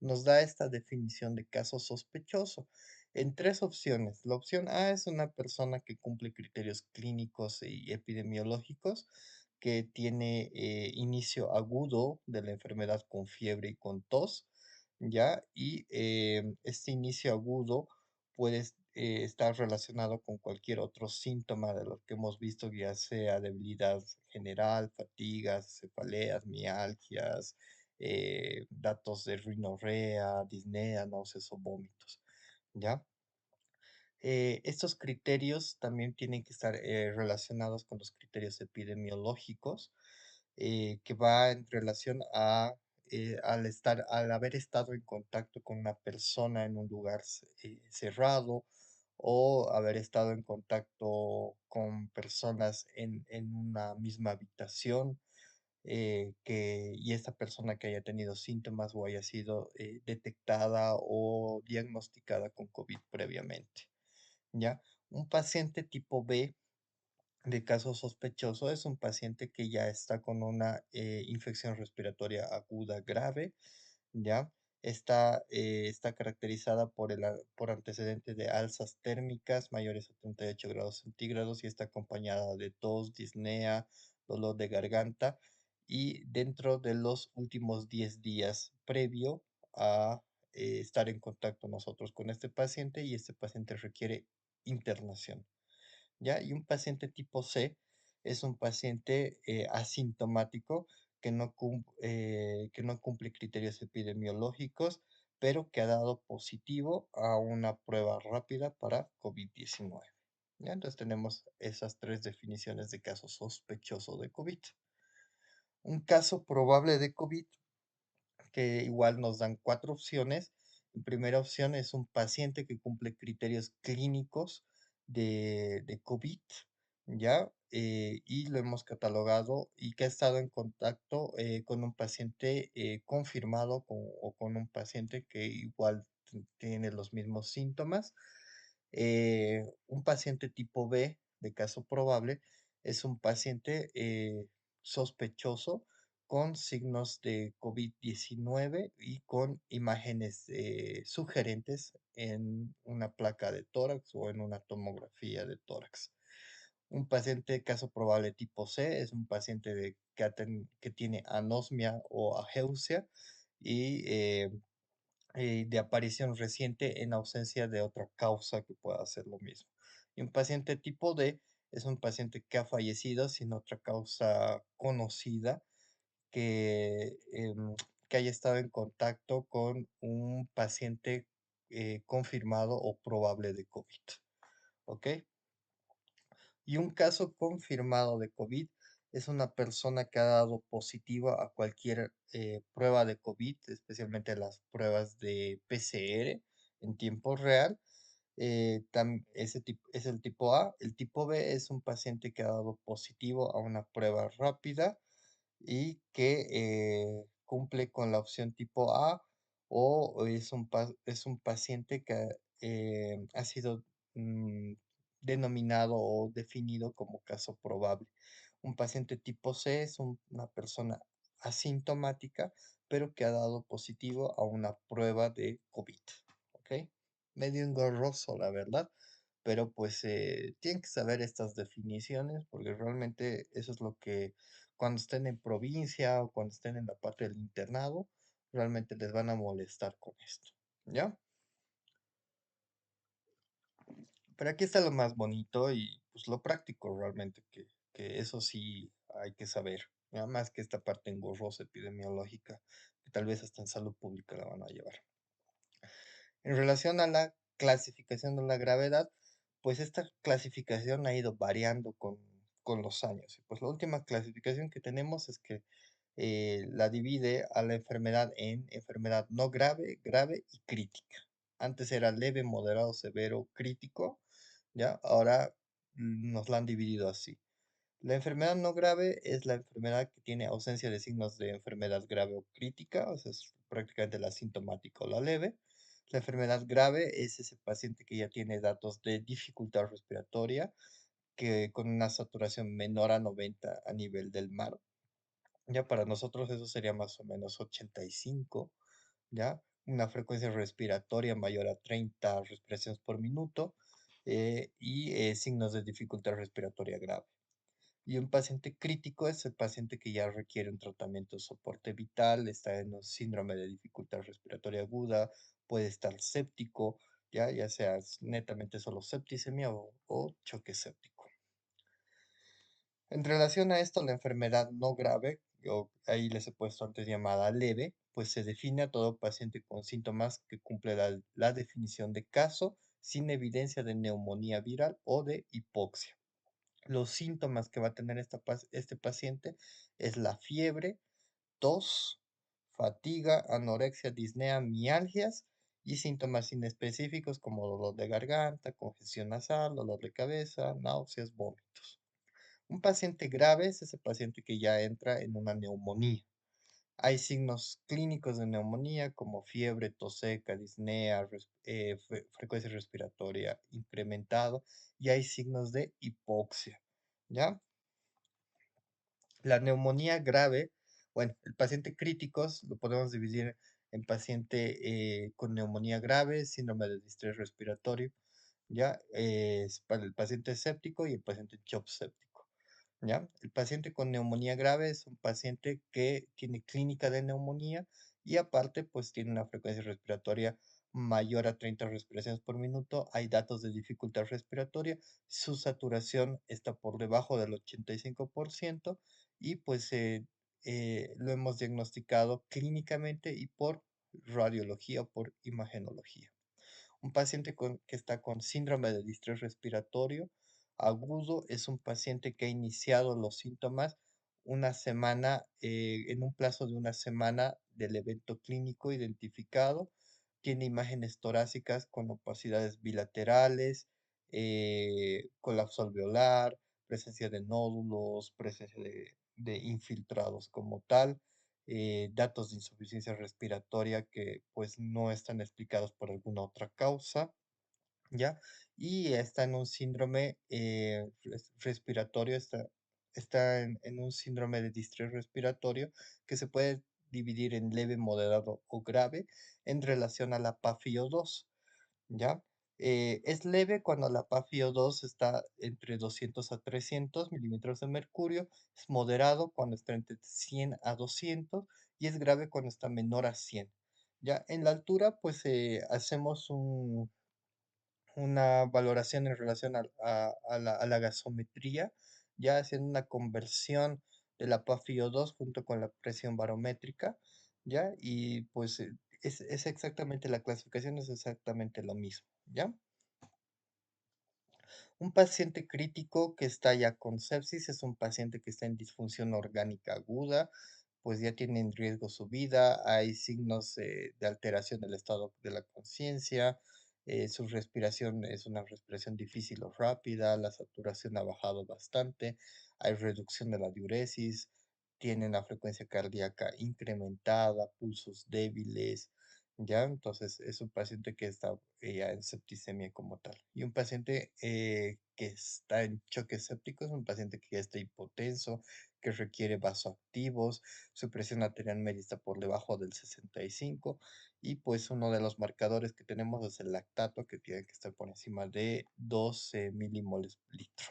nos da esta definición de caso sospechoso en tres opciones. La opción A es una persona que cumple criterios clínicos y epidemiológicos, que tiene inicio agudo de la enfermedad con fiebre y con tos, ¿ya? Y este inicio agudo puede estar relacionado con cualquier otro síntoma de los que hemos visto, ya sea debilidad general, fatigas, cefaleas, mialgias, datos de rinorrea, disnea, náuseas o vómitos, ¿ya? Estos criterios también tienen que estar relacionados con los criterios epidemiológicos, que va en relación a al haber estado en contacto con una persona en un lugar cerrado o haber estado en contacto con personas en una misma habitación, y esta persona que haya tenido síntomas o haya sido detectada o diagnosticada con COVID previamente. ¿Ya? Un paciente tipo B de caso sospechoso es un paciente que ya está con una infección respiratoria aguda grave, ¿ya? Está caracterizada por antecedentes de alzas térmicas mayores a 38 grados centígrados y está acompañada de tos, disnea, dolor de garganta y dentro de los últimos 10 días previo a estar en contacto nosotros con este paciente y este paciente requiere internación. ¿Ya? Y un paciente tipo C es un paciente asintomático que no cumple criterios epidemiológicos, pero que ha dado positivo a una prueba rápida para COVID-19. ¿Ya? Entonces tenemos esas tres definiciones de caso sospechoso de COVID. Un caso probable de COVID que igual nos dan cuatro opciones. En primera opción es un paciente que cumple criterios clínicos de COVID, ¿ya? Y lo hemos catalogado y que ha estado en contacto con un paciente confirmado o con un paciente que igual tiene los mismos síntomas. Un paciente tipo B de caso probable es un paciente sospechoso con signos de COVID-19 y con imágenes sugerentes en una placa de tórax o en una tomografía de tórax. Un paciente caso probable tipo C es un paciente que tiene anosmia o ageusia y de aparición reciente en ausencia de otra causa que pueda hacer lo mismo. Y un paciente tipo D es un paciente que ha fallecido sin otra causa conocida que haya estado en contacto con un paciente confirmado o probable de COVID. ¿Ok? Y un caso confirmado de COVID es una persona que ha dado positiva a cualquier prueba de COVID, especialmente las pruebas de PCR en tiempo real. Ese es el tipo A. El tipo B es un paciente que ha dado positivo a una prueba rápida y que cumple con la opción tipo A o es un paciente que ha sido mm, denominado o definido como caso probable. Un paciente tipo C es una persona asintomática, pero que ha dado positivo a una prueba de COVID. ¿Ok? Medio engorroso, la verdad, pero pues tienen que saber estas definiciones porque realmente eso es lo que cuando estén en provincia o cuando estén en la parte del internado, realmente les van a molestar con esto, ¿ya? Pero aquí está lo más bonito y pues lo práctico realmente, que eso sí hay que saber, nada más que esta parte engorrosa epidemiológica, que tal vez hasta en salud pública la van a llevar. En relación a la clasificación de la gravedad, pues esta clasificación ha ido variando con los años. Y pues la última clasificación que tenemos es que la divide a la enfermedad en enfermedad no grave, grave y crítica. Antes era leve, moderado, severo, crítico, ¿ya? Ahora nos la han dividido así. La enfermedad no grave es la enfermedad que tiene ausencia de signos de enfermedad grave o crítica, o sea, es prácticamente la asintomática o la leve. La enfermedad grave es ese paciente que ya tiene datos de dificultad respiratoria, que con una saturación menor a 90 a nivel del mar. Ya para nosotros eso sería más o menos 85, ¿ya? Una frecuencia respiratoria mayor a 30 respiraciones por minuto y signos de dificultad respiratoria grave. Y un paciente crítico es el paciente que ya requiere un tratamiento de soporte vital, está en un síndrome de dificultad respiratoria aguda, puede estar séptico, ya sea netamente solo septicemia o choque séptico. En relación a esto, la enfermedad no grave, o ahí les he puesto antes llamada leve, pues se define a todo paciente con síntomas que cumple la definición de caso sin evidencia de neumonía viral o de hipoxia. Los síntomas que va a tener este paciente es la fiebre, tos, fatiga, anorexia, disnea, mialgias y síntomas inespecíficos como dolor de garganta, congestión nasal, dolor de cabeza, náuseas, vómitos. Un paciente grave es ese paciente que ya entra en una neumonía. Hay signos clínicos de neumonía como fiebre, tos seca, disnea, frecuencia respiratoria incrementada y hay signos de hipoxia. ¿Ya? La neumonía grave, bueno, el paciente críticos lo podemos dividir en paciente con neumonía grave, síndrome de distrés respiratorio, ¿ya? Es para el paciente séptico y el paciente shock séptico. ¿Ya? El paciente con neumonía grave es un paciente que tiene clínica de neumonía y aparte pues tiene una frecuencia respiratoria mayor a 30 respiraciones por minuto. Hay datos de dificultad respiratoria, su saturación está por debajo del 85% y pues lo hemos diagnosticado clínicamente y por radiología o por imagenología. Un paciente que está con síndrome de distrés respiratorio agudo es un paciente que ha iniciado los síntomas una semana, en un plazo de una semana del evento clínico identificado. Tiene imágenes torácicas con opacidades bilaterales, colapso alveolar, presencia de nódulos, presencia de infiltrados como tal, datos de insuficiencia respiratoria que pues no están explicados por alguna otra causa, ¿ya? Y está en un síndrome respiratorio, está en un síndrome de distrés respiratorio que se puede dividir en leve, moderado o grave en relación a la PAFIO2, ¿ya? Es leve cuando la PaFiO2 está entre 200 a 300 milímetros de mercurio, es moderado cuando está entre 100 a 200 y es grave cuando está menor a 100. Ya en la altura, pues hacemos una valoración en relación a la gasometría, ya haciendo una conversión de la PaFiO2 junto con la presión barométrica, ¿ya? Y pues es exactamente la clasificación, es exactamente lo mismo, ¿ya? Un paciente crítico que está ya con sepsis es un paciente que está en disfunción orgánica aguda, pues ya tiene en riesgo su vida, hay signos de alteración del estado de la conciencia, su respiración es una respiración difícil o rápida, la saturación ha bajado bastante, hay reducción de la diuresis, tiene la frecuencia cardíaca incrementada, pulsos débiles, ¿ya? Entonces es un paciente que está ya en septicemia como tal. Y un paciente que está en choque séptico es un paciente que ya está hipotenso, que requiere vasoactivos, su presión arterial media está por debajo del 65 y pues uno de los marcadores que tenemos es el lactato que tiene que estar por encima de 12 milimoles litro.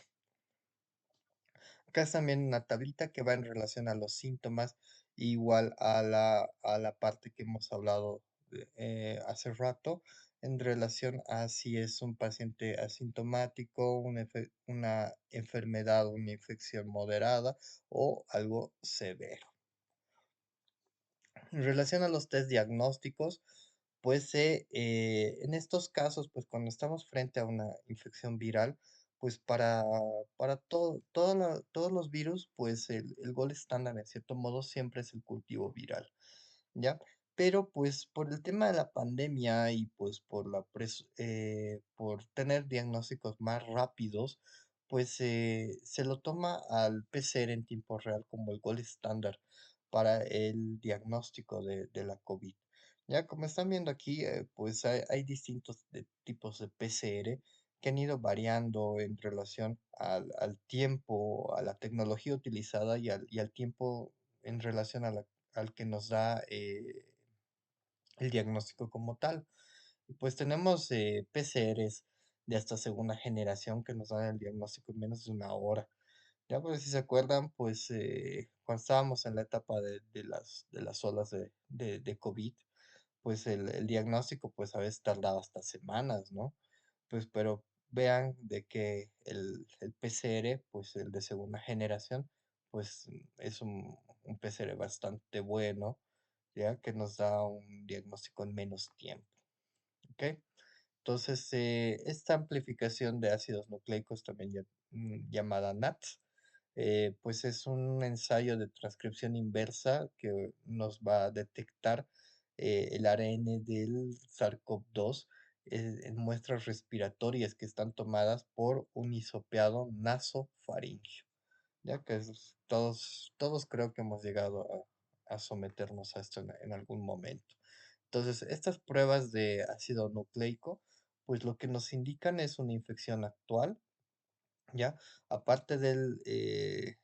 Acá es también una tablita que va en relación a los síntomas, igual a la parte que hemos hablado hace rato, en relación a si es un paciente asintomático, una enfermedad, una infección moderada o algo severo. En relación a los test diagnósticos, pues en estos casos, pues cuando estamos frente a una infección viral, pues para todos los virus, pues el gol estándar en cierto modo siempre es el cultivo viral, ¿ya? Pero pues por el tema de la pandemia y pues por tener diagnósticos más rápidos, pues se lo toma al PCR en tiempo real como el gol estándar para el diagnóstico de la COVID. Ya como están viendo aquí, pues hay distintos tipos de PCR. que han ido variando en relación al tiempo, a la tecnología utilizada y al tiempo en relación al que nos da el diagnóstico como tal. Y pues tenemos PCRs de hasta segunda generación que nos dan el diagnóstico en menos de una hora. Ya pues si se acuerdan, pues cuando estábamos en la etapa de las olas de COVID, pues el diagnóstico pues a veces tardaba hasta semanas, ¿no? Pues pero vean de que el PCR, pues el de segunda generación, pues es un PCR bastante bueno, ya que nos da un diagnóstico en menos tiempo, ¿ok? Entonces, esta amplificación de ácidos nucleicos, también llamada NATS, pues es un ensayo de transcripción inversa que nos va a detectar el ARN del SARS-CoV-2 en muestras respiratorias que están tomadas por un hisopeado nasofaringio, ya que todos creo que hemos llegado a someternos a esto en algún momento. Entonces, estas pruebas de ácido nucleico, pues lo que nos indican es una infección actual, ¿ya? Aparte de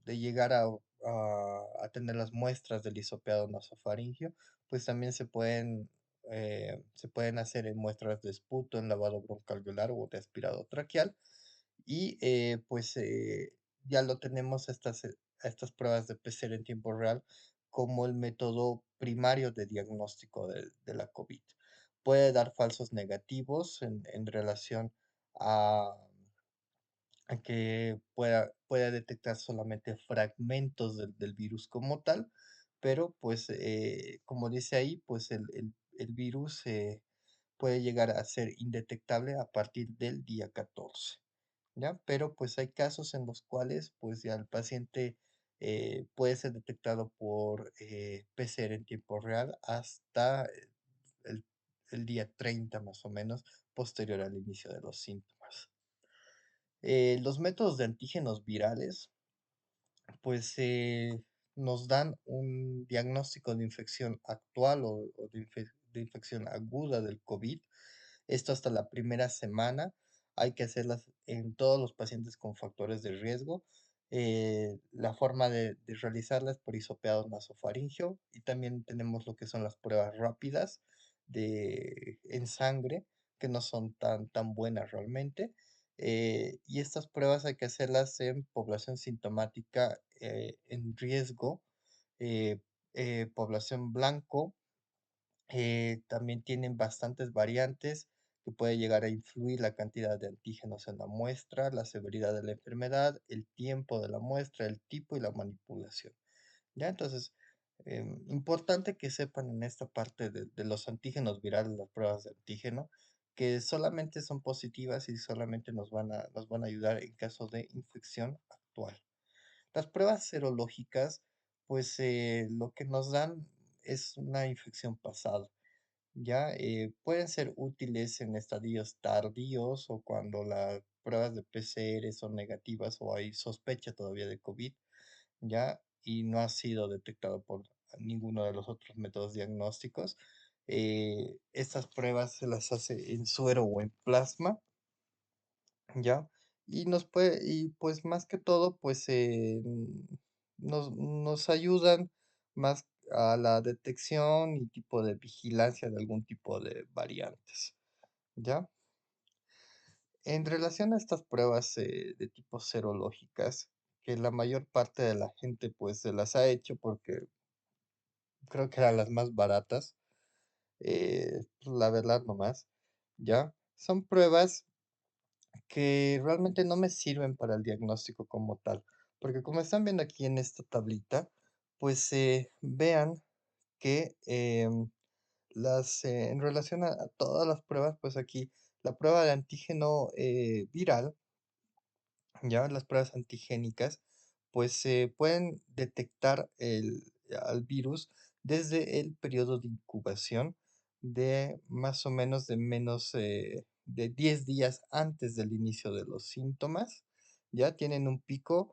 llegar a tener las muestras del hisopeado nasofaringio, pues también se pueden hacer en muestras de esputo, en lavado broncoalveolar o de aspirado traqueal, y pues ya lo tenemos a estas pruebas de PCR en tiempo real como el método primario de diagnóstico de la COVID. Puede dar falsos negativos en relación a, a que pueda detectar solamente fragmentos del virus como tal, pero pues como dice ahí, pues el virus puede llegar a ser indetectable a partir del día 14. ¿Ya? Pero pues hay casos en los cuales pues ya el paciente puede ser detectado por PCR en tiempo real hasta el, el día 30 más o menos, posterior al inicio de los síntomas. Los métodos de antígenos virales pues nos dan un diagnóstico de infección actual o de infección aguda del COVID. Esto hasta la primera semana. Hay que hacerlas en todos los pacientes con factores de riesgo. La forma de realizarlas por hisopeado nasofaringio y también tenemos lo que son las pruebas rápidas en sangre, que no son tan buenas realmente. Y estas pruebas hay que hacerlas en población sintomática en riesgo, eh, población blanco. También tienen bastantes variantes que puede llegar a influir la cantidad de antígenos en la muestra, la severidad de la enfermedad, el tiempo de la muestra, el tipo y la manipulación. ¿Ya? Entonces, importante que sepan en esta parte de los antígenos virales, las pruebas de antígeno, que solamente son positivas y solamente nos van a ayudar en caso de infección actual. Las pruebas serológicas, pues lo que nos dan es una infección pasada. Ya pueden ser útiles en estadios tardíos o cuando las pruebas de PCR son negativas o hay sospecha todavía de COVID, ya, y no ha sido detectado por ninguno de los otros métodos diagnósticos. Estas pruebas se las hace en suero o en plasma, ya, y pues más que todo, pues nos ayudan más a la detección y tipo de vigilancia de algún tipo de variantes, ¿ya? En relación a estas pruebas de tipo serológicas, que la mayor parte de la gente pues se las ha hecho porque creo que eran las más baratas, pues, la verdad nomás, ¿ya? Son pruebas que realmente no me sirven para el diagnóstico como tal, porque como están viendo aquí en esta tablita, pues vean que en relación a todas las pruebas, pues aquí la prueba de antígeno viral, ya las pruebas antigénicas, pues se pueden detectar al virus desde el periodo de incubación de más o menos de 10 días antes del inicio de los síntomas. Ya tienen un pico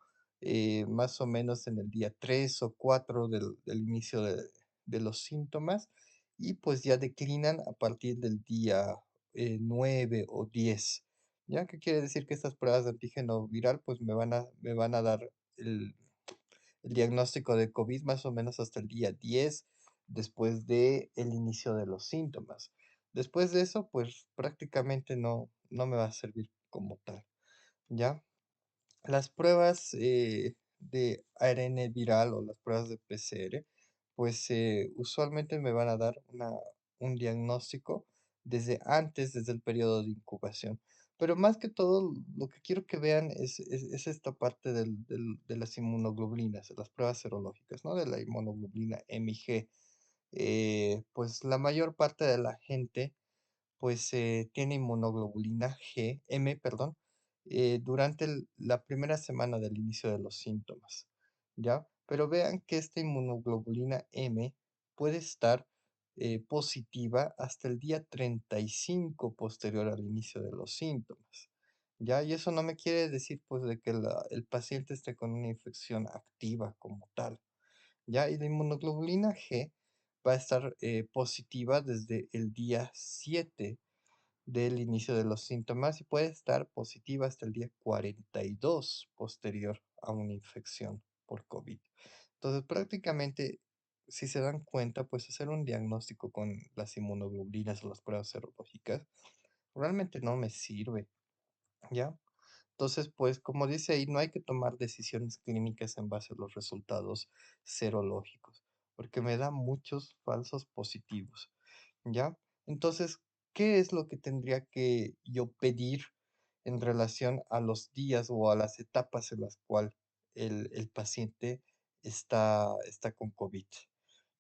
más o menos en el día 3 o 4 del inicio de los síntomas y pues ya declinan a partir del día 9 o 10. ¿Ya? ¿Qué quiere decir? Que estas pruebas de antígeno viral, pues me van a dar el, el diagnóstico de COVID más o menos hasta el día 10 después de el inicio de los síntomas. Después de eso, pues prácticamente no me va a servir como tal, ¿ya? Las pruebas de ARN viral o las pruebas de PCR, pues usualmente me van a dar un diagnóstico desde antes, desde el periodo de incubación. Pero más que todo, lo que quiero que vean es esta parte de las inmunoglobulinas, de las pruebas serológicas, ¿no? De la inmunoglobulina M y G. Pues la mayor parte de la gente pues tiene inmunoglobulina M, perdón, durante la primera semana del inicio de los síntomas, ¿ya? Pero vean que esta inmunoglobulina M puede estar positiva hasta el día 35 posterior al inicio de los síntomas, ¿ya? Y eso no me quiere decir pues de que el paciente esté con una infección activa como tal, ¿ya? Y la inmunoglobulina G va a estar positiva desde el día 7 del inicio de los síntomas y puede estar positiva hasta el día 42 posterior a una infección por COVID. Entonces, prácticamente, si se dan cuenta, pues hacer un diagnóstico con las inmunoglobulinas o las pruebas serológicas realmente no me sirve, ¿ya? Entonces, pues como dice ahí, no hay que tomar decisiones clínicas en base a los resultados serológicos, porque me da muchos falsos positivos, ¿ya? Entonces, ¿qué es lo que tendría que yo pedir en relación a los días o a las etapas en las cuales el paciente está con COVID?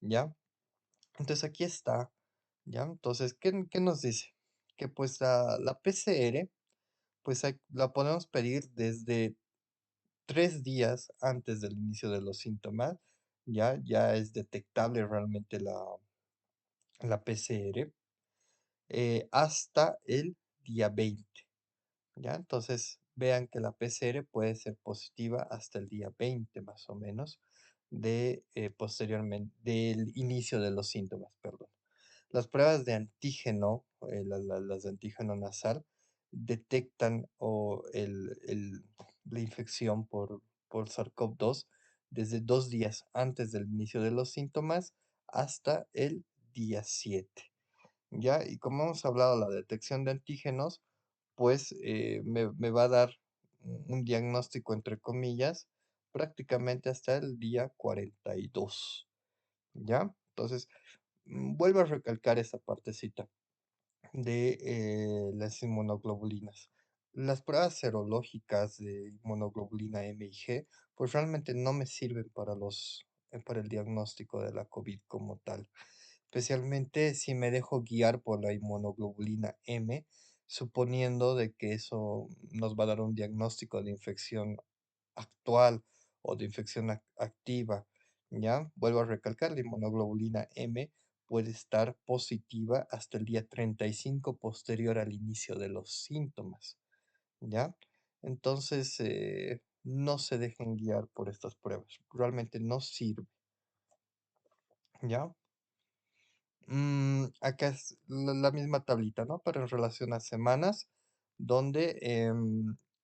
¿Ya? Entonces aquí está, ¿ya? Entonces, ¿qué nos dice? Que pues la PCR pues la podemos pedir desde 3 días antes del inicio de los síntomas, ya es detectable realmente la PCR, hasta el día 20, ¿ya? Entonces, vean que la PCR puede ser positiva hasta el día 20 más o menos posteriormente, del inicio de los síntomas, perdón. Las pruebas de antígeno, las de antígeno nasal, detectan la infección por SARS-CoV-2 desde 2 días antes del inicio de los síntomas hasta el día 7. ¿Ya? Y como hemos hablado, la detección de antígenos, pues me va a dar un diagnóstico, entre comillas, prácticamente hasta el día 42. ¿Ya? Entonces, vuelvo a recalcar esa partecita de las inmunoglobulinas. Las pruebas serológicas de inmunoglobulina M y G, pues realmente no me sirven para el diagnóstico de la COVID como tal, especialmente si me dejo guiar por la inmunoglobulina M, suponiendo de que eso nos va a dar un diagnóstico de infección actual o de infección activa, ¿ya? Vuelvo a recalcar, la inmunoglobulina M puede estar positiva hasta el día 35 posterior al inicio de los síntomas, ¿ya? Entonces, no se dejen guiar por estas pruebas, realmente no sirve, ¿ya? Acá es la misma tablita, ¿no? Pero en relación a semanas, donde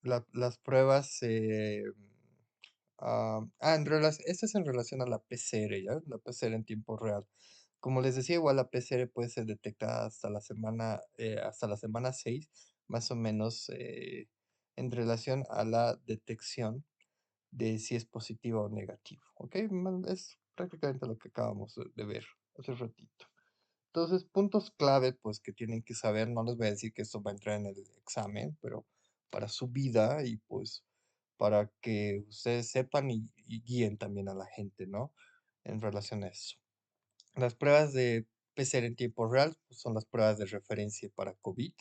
las pruebas esta es en relación a la PCR, ¿ya? La PCR en tiempo real. Como les decía, igual la PCR puede ser detectada hasta la semana 6, más o menos, en relación a la detección de si es positivo o negativo, ¿ok? Es prácticamente lo que acabamos de ver hace ratito. Entonces, puntos clave, pues que tienen que saber, no les voy a decir que esto va a entrar en el examen, pero para su vida y pues para que ustedes sepan y guíen también a la gente, ¿no? En relación a eso. Las pruebas de PCR en tiempo real pues, son las pruebas de referencia para COVID.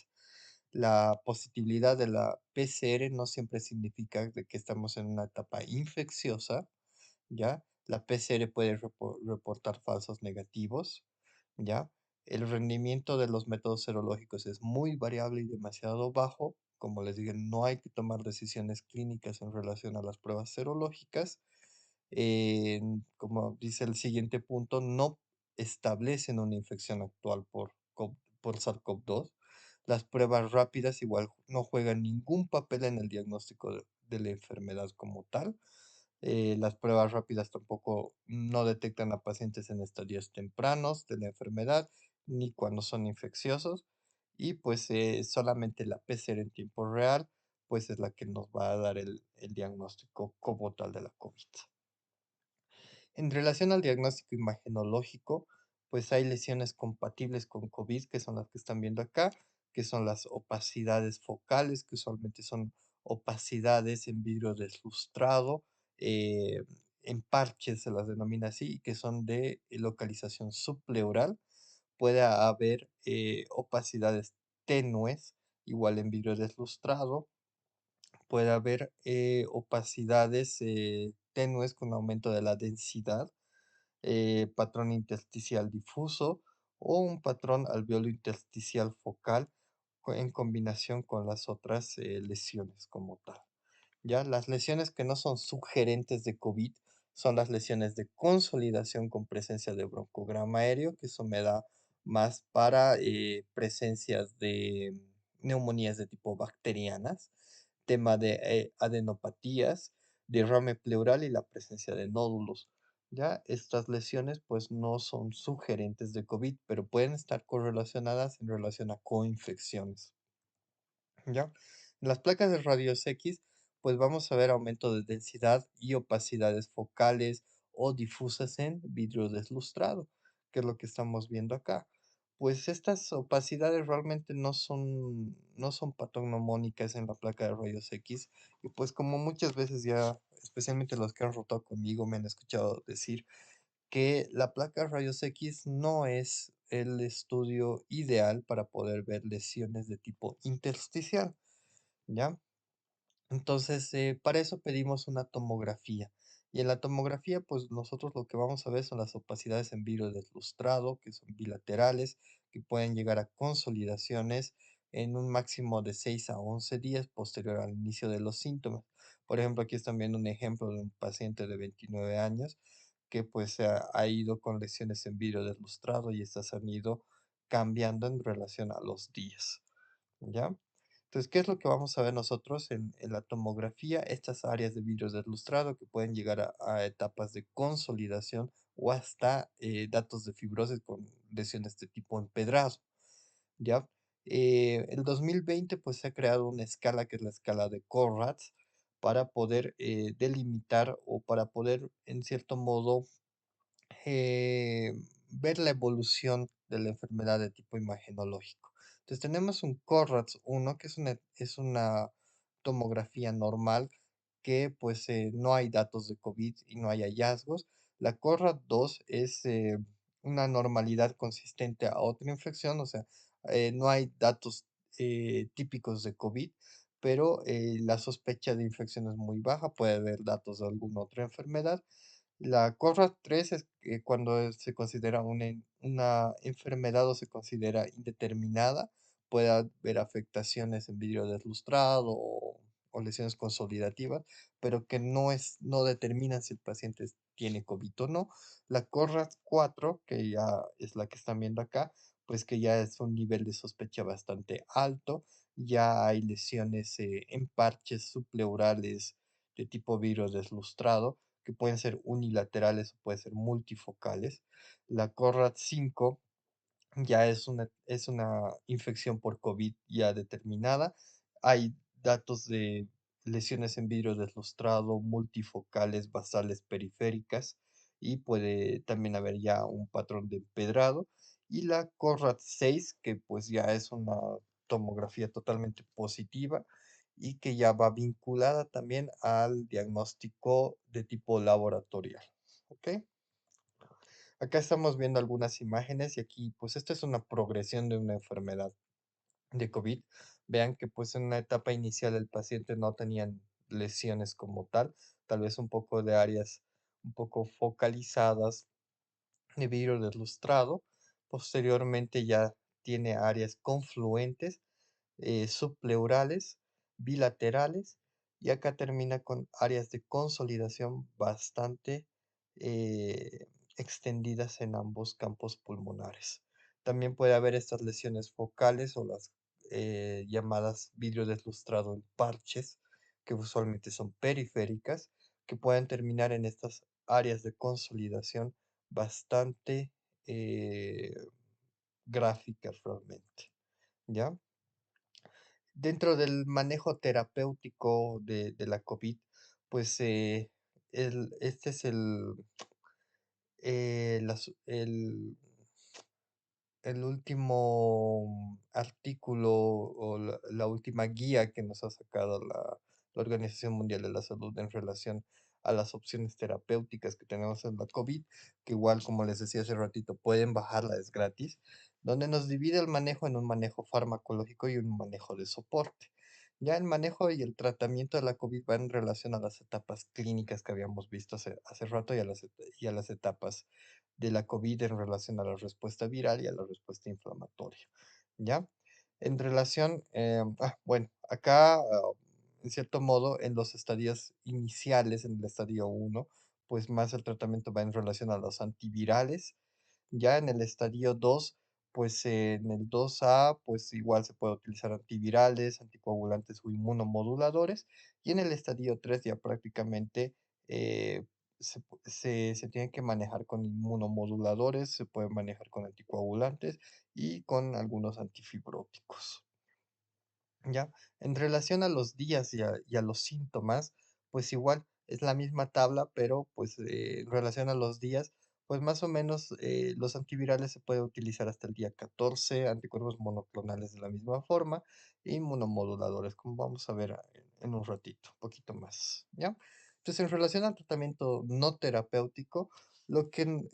La posibilidad de la PCR no siempre significa de que estamos en una etapa infecciosa, ¿ya? La PCR puede reportar falsos negativos, ¿ya? El rendimiento de los métodos serológicos es muy variable y demasiado bajo. Como les dije, no hay que tomar decisiones clínicas en relación a las pruebas serológicas. Como dice el siguiente punto, no establecen una infección actual por SARS-CoV-2. Las pruebas rápidas igual no juegan ningún papel en el diagnóstico de la enfermedad como tal. Las pruebas rápidas tampoco no detectan a pacientes en estadios tempranos de la enfermedad ni cuando son infecciosos. Y pues solamente la PCR en tiempo real pues es la que nos va a dar el diagnóstico como tal de la COVID. En relación al diagnóstico imagenológico, pues hay lesiones compatibles con COVID, que son las que están viendo acá, que son las opacidades focales, que usualmente son opacidades en vidrio deslustrado, eh, en parches se las denomina así, y que son de localización subpleural. Puede haber opacidades tenues, igual en vidrio deslustrado. Puede haber opacidades tenues con aumento de la densidad, patrón intersticial difuso o un patrón alveolo intersticial focal en combinación con las otras lesiones como tal. Ya las lesiones que no son sugerentes de COVID son las lesiones de consolidación con presencia de broncograma aéreo, que eso me da más para presencias de neumonías de tipo bacterianas, tema de adenopatías, derrame pleural y la presencia de nódulos. Ya estas lesiones pues no son sugerentes de COVID, pero pueden estar correlacionadas en relación a coinfecciones. ¿Ya? En las placas de rayos X, pues vamos a ver aumento de densidad y opacidades focales o difusas en vidrio deslustrado, que es lo que estamos viendo acá. Pues estas opacidades realmente no son patognomónicas en la placa de rayos X, y pues como muchas veces ya, especialmente los que han rotado conmigo, me han escuchado decir que la placa de rayos X no es el estudio ideal para poder ver lesiones de tipo intersticial. ¿Ya? Entonces, para eso pedimos una tomografía. Y en la tomografía, pues nosotros lo que vamos a ver son las opacidades en vidrio deslustrado, que son bilaterales, que pueden llegar a consolidaciones en un máximo de 6 a 11 días posterior al inicio de los síntomas. Por ejemplo, aquí están viendo un ejemplo de un paciente de 29 años que pues ha ido con lesiones en vidrio deslustrado y estas han ido cambiando en relación a los días. ¿Ya? Entonces, ¿qué es lo que vamos a ver nosotros en la tomografía? Estas áreas de vidrio deslustrado que pueden llegar a etapas de consolidación o hasta datos de fibrosis con lesiones de tipo empedrado, ¿ya? El 2020 pues se ha creado una escala que es la escala de Conrads para poder delimitar o para poder en cierto modo eh, ver la evolución de la enfermedad de tipo imagenológico. Entonces tenemos un CORRADS 1, que es una tomografía normal que pues no hay datos de COVID y no hay hallazgos. La CORRAD 2 es una normalidad consistente a otra infección, o sea, no hay datos típicos de COVID, pero la sospecha de infección es muy baja, puede haber datos de alguna otra enfermedad. La CORRAD 3 es cuando se considera una enfermedad o se considera indeterminada, puede haber afectaciones en vidrio deslustrado o lesiones consolidativas, pero que no determinan si el paciente tiene COVID o no. La CORRAD 4, que ya es la que están viendo acá, pues que ya es un nivel de sospecha bastante alto, ya hay lesiones en parches subpleurales de tipo vidrio deslustrado que pueden ser unilaterales o pueden ser multifocales. La CORRAD 5 ya es una infección por COVID ya determinada. Hay datos de lesiones en vidrio deslustrado, multifocales, basales periféricas y puede también haber ya un patrón de empedrado. Y la CORRAD 6, que pues ya es una tomografía totalmente positiva y que ya va vinculada también al diagnóstico de tipo laboratorial. ¿Ok? Acá estamos viendo algunas imágenes y aquí, pues, esta es una progresión de una enfermedad de COVID. Vean que, pues, en una etapa inicial el paciente no tenía lesiones como tal vez un poco de áreas un poco focalizadas de vidrio deslustrado. Posteriormente ya tiene áreas confluentes, subpleurales, bilaterales, y acá termina con áreas de consolidación bastante eh, extendidas en ambos campos pulmonares. También puede haber estas lesiones focales o las llamadas vidrio deslustrado en parches, que usualmente son periféricas, que pueden terminar en estas áreas de consolidación bastante eh, gráficas realmente, ¿ya? Dentro del manejo terapéutico de la COVID, pues este es el último artículo o la última guía que nos ha sacado la Organización Mundial de la Salud en relación a las opciones terapéuticas que tenemos en la COVID, que igual, como les decía hace ratito, pueden bajarla, es gratis, donde nos divide el manejo en un manejo farmacológico y un manejo de soporte. Ya el manejo y el tratamiento de la COVID va en relación a las etapas clínicas que habíamos visto hace rato y a las etapas de la COVID en relación a la respuesta viral y a la respuesta inflamatoria, ¿ya? En relación, bueno, acá, en cierto modo, en los estadios iniciales, en el estadio uno, pues más el tratamiento va en relación a los antivirales. Ya en el estadio 2, pues en el 2A, pues igual se puede utilizar antivirales, anticoagulantes o inmunomoduladores. Y en el estadio 3 ya prácticamente eh, se tiene que manejar con inmunomoduladores, se puede manejar con anticoagulantes y con algunos antifibróticos. ¿Ya? En relación a los días y a los síntomas, pues igual es la misma tabla, pero pues en relación a los días, pues más o menos los antivirales se puede utilizar hasta el día 14, anticuerpos monoclonales de la misma forma, y inmunomoduladores, como vamos a ver en un ratito, un poquito más, ¿ya? Entonces, en relación al tratamiento no terapéutico, lo que en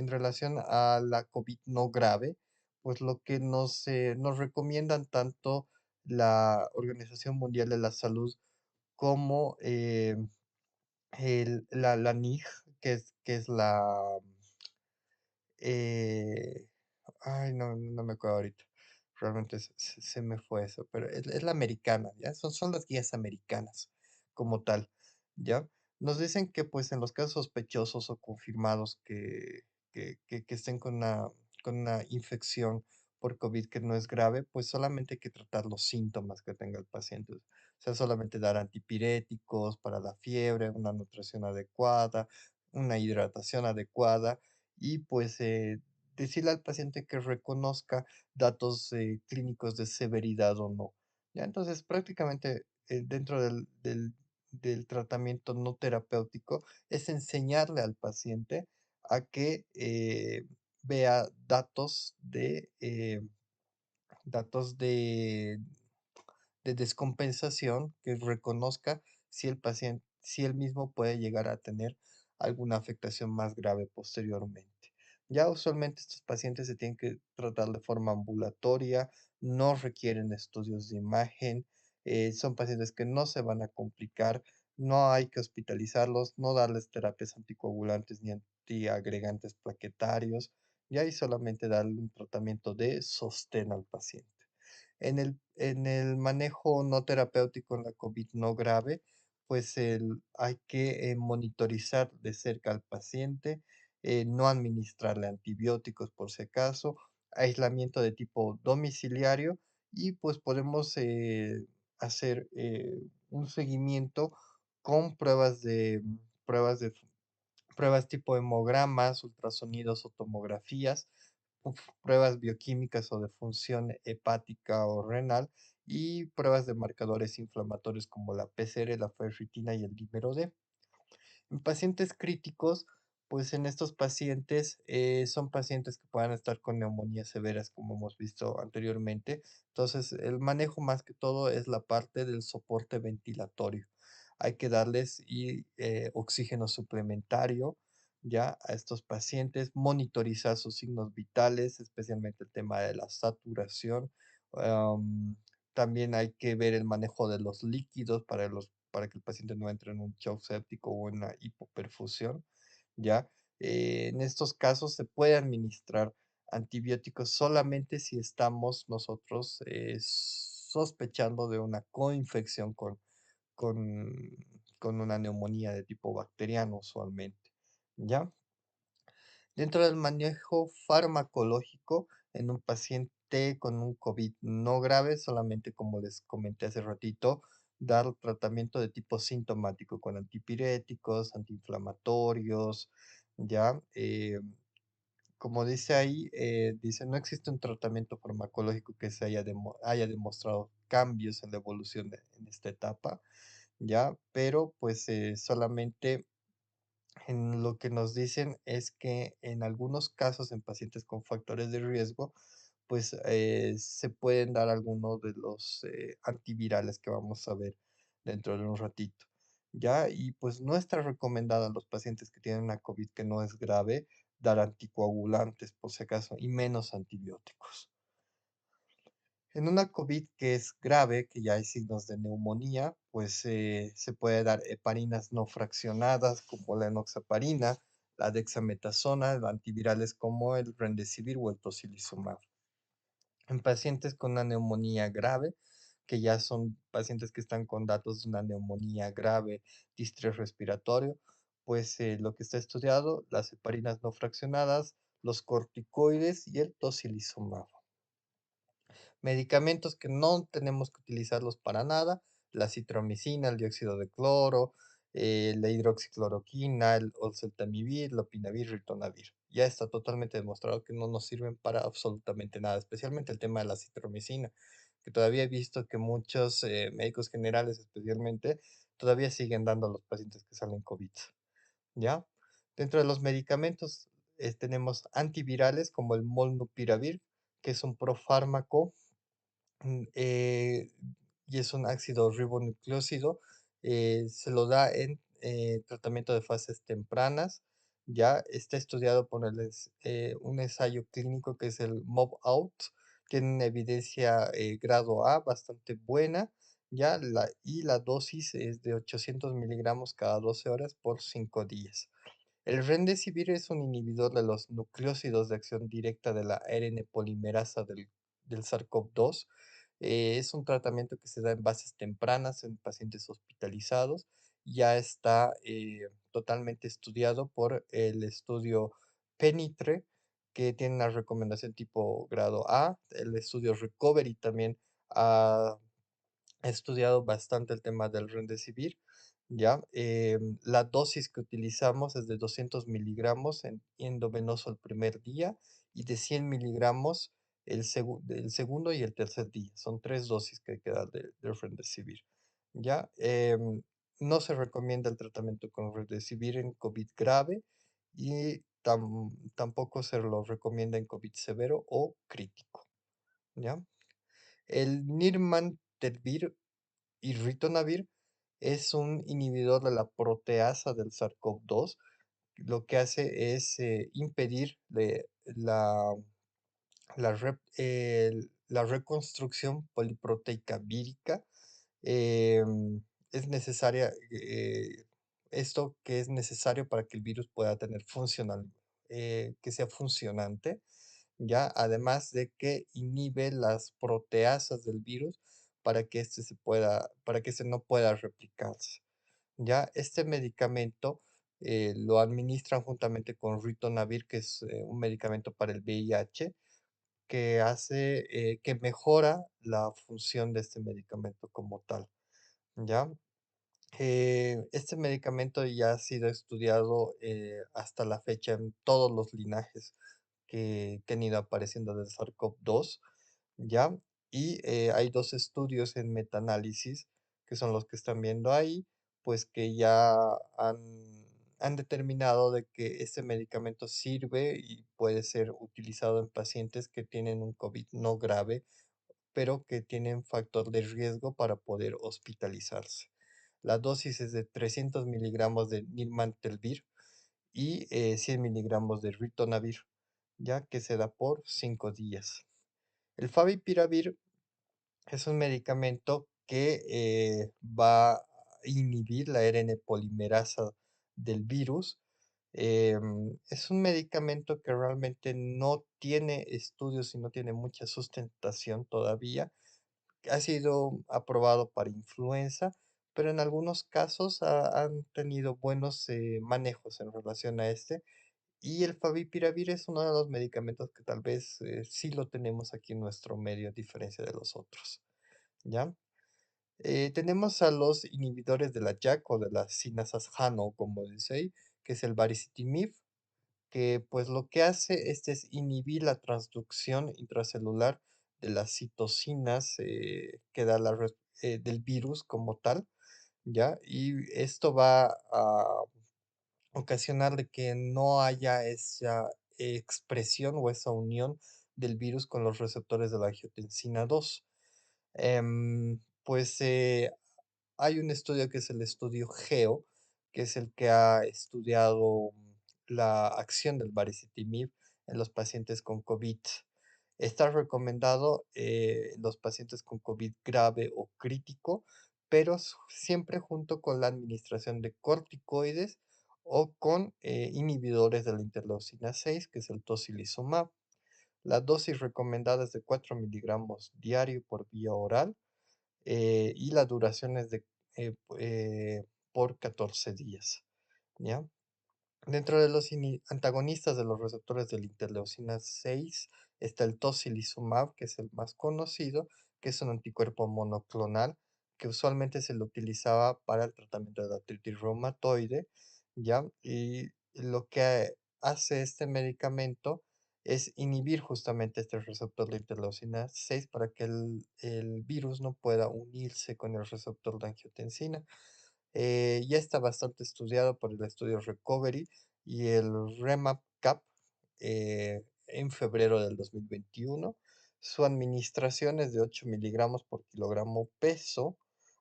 relación a la COVID no grave, pues lo que nos recomiendan tanto la Organización Mundial de la Salud como la NIG, que es eh, ay, no me acuerdo ahorita, realmente se me fue eso, pero es la americana, ¿ya? Son las guías americanas como tal, ¿ya? Nos dicen que pues en los casos sospechosos o confirmados que estén con una infección por COVID que no es grave, pues solamente hay que tratar los síntomas que tenga el paciente. O sea, solamente dar antipiréticos para la fiebre, una nutrición adecuada, una hidratación adecuada y pues decirle al paciente que reconozca datos clínicos de severidad o no. ¿Ya? Entonces, prácticamente dentro del tratamiento no terapéutico es enseñarle al paciente a que vea datos de descompensación, que reconozca si el paciente, si él mismo puede llegar a tener alguna afectación más grave posteriormente. Ya usualmente estos pacientes se tienen que tratar de forma ambulatoria, no requieren estudios de imagen, son pacientes que no se van a complicar, no hay que hospitalizarlos, no darles terapias anticoagulantes ni antiagregantes plaquetarios, y ahí solamente darle un tratamiento de sostén al paciente. En el manejo no terapéutico en la COVID no grave, pues hay que monitorizar de cerca al paciente, no administrarle antibióticos por si acaso, aislamiento de tipo domiciliario y pues podemos hacer un seguimiento con pruebas tipo hemogramas, ultrasonidos o tomografías, pruebas bioquímicas o de función hepática o renal y pruebas de marcadores inflamatorios como la PCR, la ferritina y el dímero D. En pacientes críticos, pues en estos pacientes son pacientes que puedan estar con neumonías severas, como hemos visto anteriormente. Entonces, el manejo más que todo es la parte del soporte ventilatorio. Hay que darles oxígeno suplementario ya a estos pacientes, monitorizar sus signos vitales, especialmente el tema de la saturación. Am, También hay que ver el manejo de los líquidos para que el paciente no entre en un shock séptico o en una hipoperfusión, ¿ya? En estos casos se puede administrar antibióticos solamente si estamos nosotros sospechando de una coinfección con, con una neumonía de tipo bacteriano usualmente, ¿ya? Dentro del manejo farmacológico en un paciente esté con un COVID no grave, solamente como les comenté hace ratito, dar tratamiento de tipo sintomático con antipiréticos, antiinflamatorios, ¿ya? Como dice ahí, dice, no existe un tratamiento farmacológico que haya demostrado cambios en la evolución en esta etapa, ¿ya? Pero pues solamente en lo que nos dicen es que en algunos casos, en pacientes con factores de riesgo, pues se pueden dar algunos de los antivirales que vamos a ver dentro de un ratito. ¿Ya? Y pues no está recomendado a los pacientes que tienen una COVID que no es grave dar anticoagulantes por si acaso y menos antibióticos. En una COVID que es grave, que ya hay signos de neumonía, pues se puede dar heparinas no fraccionadas como la enoxaparina, la dexametasona, antivirales como el remdesivir o el tocilizumab. En pacientes con una neumonía grave, que ya son pacientes que están con datos de una neumonía grave, distrés respiratorio, pues lo que está estudiado, las heparinas no fraccionadas, los corticoides y el tocilizumab. Medicamentos que no tenemos que utilizarlos para nada, la citromicina, el dióxido de cloro, la hidroxicloroquina, el oseltamivir, lopinavir, ritonavir. Ya está totalmente demostrado que no nos sirven para absolutamente nada, especialmente el tema de la citromicina, que todavía he visto que muchos médicos generales especialmente todavía siguen dando a los pacientes que salen COVID, ¿ya? Dentro de los medicamentos tenemos antivirales como el molnupiravir, que es un profármaco y es un ácido ribonucleósido, se lo da en tratamiento de fases tempranas. Ya está estudiado por un ensayo clínico que es el MOB-OUT, tiene una evidencia grado A bastante buena, ya y la dosis es de 800 miligramos cada 12 horas por 5 días. El Remdesivir es un inhibidor de los nucleósidos de acción directa de la ARN polimerasa del SARS-CoV-2. Es un tratamiento que se da en bases tempranas en pacientes hospitalizados. Ya está totalmente estudiado por el estudio PENITRE, que tiene una recomendación tipo grado A. El estudio RECOVERY también ha he estudiado bastante el tema del Remdesivir, ¿ya? La dosis que utilizamos es de 200 miligramos en endovenoso el primer día y de 100 miligramos el segundo y el tercer día. Son tres dosis que hay que dar del Remdesivir, ¿ya? No se recomienda el tratamiento con Remdesivir en COVID grave y tampoco se lo recomienda en COVID severo o crítico, ¿ya? El Nirmatrelvir y ritonavir es un inhibidor de la proteasa del SARS-CoV-2. Lo que hace es impedir la reconstrucción poliproteica vírica. Es necesaria, esto que es necesario para que el virus pueda tener que sea funcionante, ya, además de que inhibe las proteasas del virus para que este no pueda replicarse. Ya, este medicamento lo administran juntamente con ritonavir, que es un medicamento para el VIH, que mejora la función de este medicamento como tal, ¿ya? Este medicamento ya ha sido estudiado hasta la fecha en todos los linajes que han ido apareciendo del SARS-CoV-2, ¿ya? Y hay dos estudios en metaanálisis, que son los que están viendo ahí, pues que ya han determinado de que este medicamento sirve y puede ser utilizado en pacientes que tienen un COVID no grave, pero que tienen factor de riesgo para poder hospitalizarse. La dosis es de 300 miligramos de nirmatrelvir y 100 miligramos de ritonavir, ya que se da por 5 días. El favipiravir es un medicamento que va a inhibir la ARN polimerasa del virus. Es un medicamento que realmente no tiene estudios y no tiene mucha sustentación todavía. Ha sido aprobado para influenza, pero en algunos casos han tenido buenos manejos en relación a este Y el favipiravir es uno de los medicamentos que tal vez sí lo tenemos aquí en nuestro medio, a diferencia de los otros, ¿ya? Tenemos a los inhibidores de la JAK o de la sinasashano, como dice ahí, que es el baricitinib, que pues lo que hace este es inhibir la transducción intracelular de las citocinas que da del virus como tal, ¿ya? Y esto va a ocasionar de que no haya esa expresión o esa unión del virus con los receptores de la angiotensina 2. Pues hay un estudio que es el estudio GEO, que es el que ha estudiado la acción del baricitinib en los pacientes con COVID. Está recomendado en los pacientes con COVID grave o crítico, pero siempre junto con la administración de corticoides o con inhibidores de la interleucina 6, que es el tocilizumab. La dosis recomendada es de 4 miligramos diario por vía oral y la duración es de por 14 días, ¿ya? Dentro de los antagonistas de los receptores de la interleucina 6 está el tocilizumab, que es el más conocido, que es un anticuerpo monoclonal que usualmente se lo utilizaba para el tratamiento de la artritis reumatoide, ¿ya? Y lo que hace este medicamento es inhibir justamente este receptor de interleucina 6 para que el virus no pueda unirse con el receptor de angiotensina. Ya está bastante estudiado por el estudio Recovery y el REMAP-CAP en febrero del 2021. Su administración es de 8 miligramos por kilogramo peso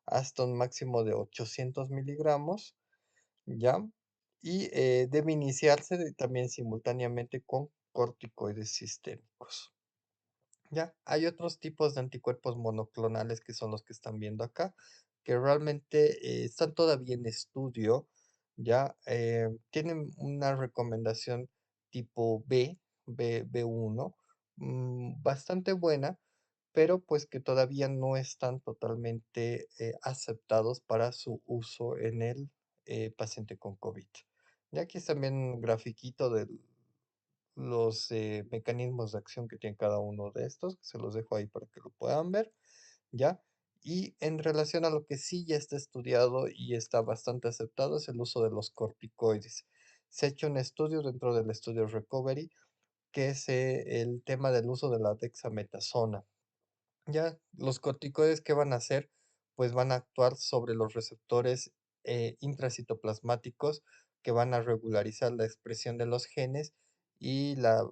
hasta un máximo de 800 miligramos, ¿ya? Y debe iniciarse también simultáneamente con corticoides sistémicos. Ya, hay otros tipos de anticuerpos monoclonales que son los que están viendo acá, que realmente están todavía en estudio, ya tienen una recomendación tipo B1, bastante buena, pero pues que todavía no están totalmente aceptados para su uso en el paciente con COVID. Ya aquí es también un grafiquito de los mecanismos de acción que tiene cada uno de estos, que se los dejo ahí para que lo puedan ver, ¿ya? Y en relación a lo que sí ya está estudiado y está bastante aceptado es el uso de los corticoides. Se ha hecho un estudio dentro del estudio Recovery, que es el tema del uso de la dexametasona. Ya, los corticoides, ¿qué van a hacer? Pues van a actuar sobre los receptores intracitoplasmáticos que van a regularizar la expresión de los genes y la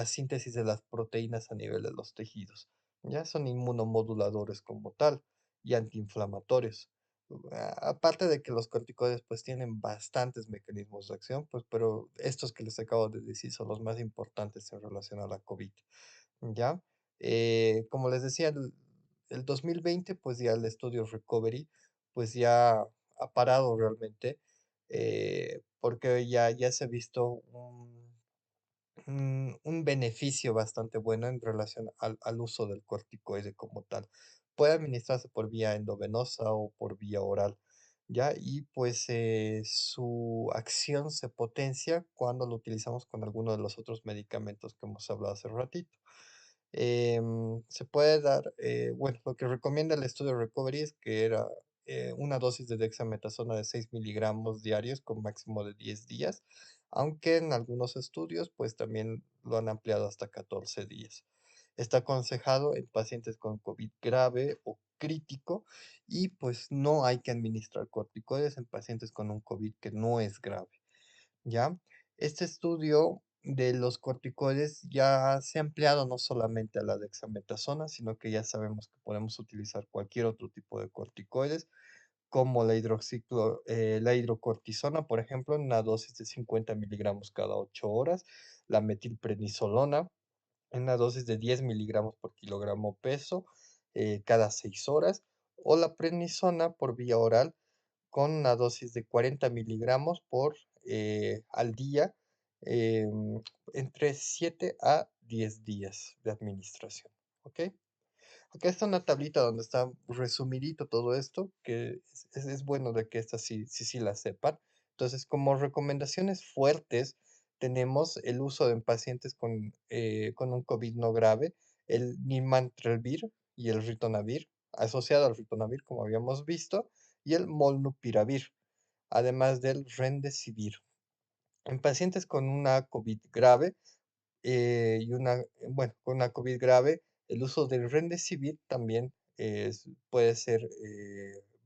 síntesis de las proteínas a nivel de los tejidos. Ya son inmunomoduladores como tal y antiinflamatorios. Aparte de que los corticoides pues tienen bastantes mecanismos de acción, pues pero estos que les acabo de decir son los más importantes en relación a la COVID. ¿Ya? Como les decía, el 2020, pues ya el estudio Recovery, pues ya ha parado realmente, porque ya se ha visto un beneficio bastante bueno en relación al uso del corticoide como tal. Puede administrarse por vía endovenosa o por vía oral, ¿ya? Y pues su acción se potencia cuando lo utilizamos con alguno de los otros medicamentos que hemos hablado hace ratito. Se puede dar, bueno, lo que recomienda el estudio Recovery es que era una dosis de dexametasona de 6 miligramos diarios con máximo de 10 días, aunque en algunos estudios pues también lo han ampliado hasta 14 días. Está aconsejado en pacientes con COVID grave o crítico y pues no hay que administrar corticoides en pacientes con un COVID que no es grave. ¿Ya? Este estudio de los corticoides ya se ha ampliado no solamente a la dexametasona, sino que ya sabemos que podemos utilizar cualquier otro tipo de corticoides, como la hidrocortisona, por ejemplo, en una dosis de 50 miligramos cada 8 horas, la metilprednisolona en una dosis de 10 miligramos por kilogramo peso cada 6 horas, o la prednisona por vía oral con una dosis de 40 miligramos al día, em, entre 7 a 10 días de administración. ¿Ok? Acá está una tablita donde está resumidito todo esto, que es bueno de que estas sí la sepan. Entonces, como recomendaciones fuertes, tenemos el uso en pacientes con un COVID no grave, el Nirmatrelvir y el Ritonavir, asociado al Ritonavir, como habíamos visto, y el Molnupiravir, además del Remdesivir. En pacientes con una COVID grave, con una COVID grave, el uso del Remdesivir también puede ser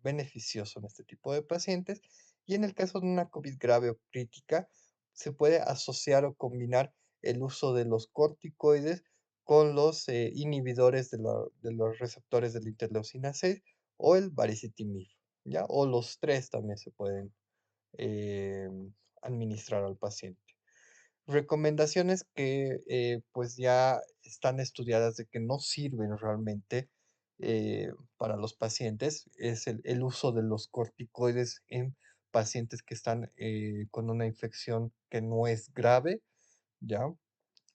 beneficioso en este tipo de pacientes. Y en el caso de una COVID grave o crítica, se puede asociar o combinar el uso de los corticoides con los inhibidores de los receptores de la interleucina 6 o el baricitinib, ¿ya? O los tres también se pueden eh, administrar al paciente. Recomendaciones que, pues, ya están estudiadas de que no sirven realmente, para los pacientes, es el uso de los corticoides en pacientes que están, con una infección que no es grave, ¿ya?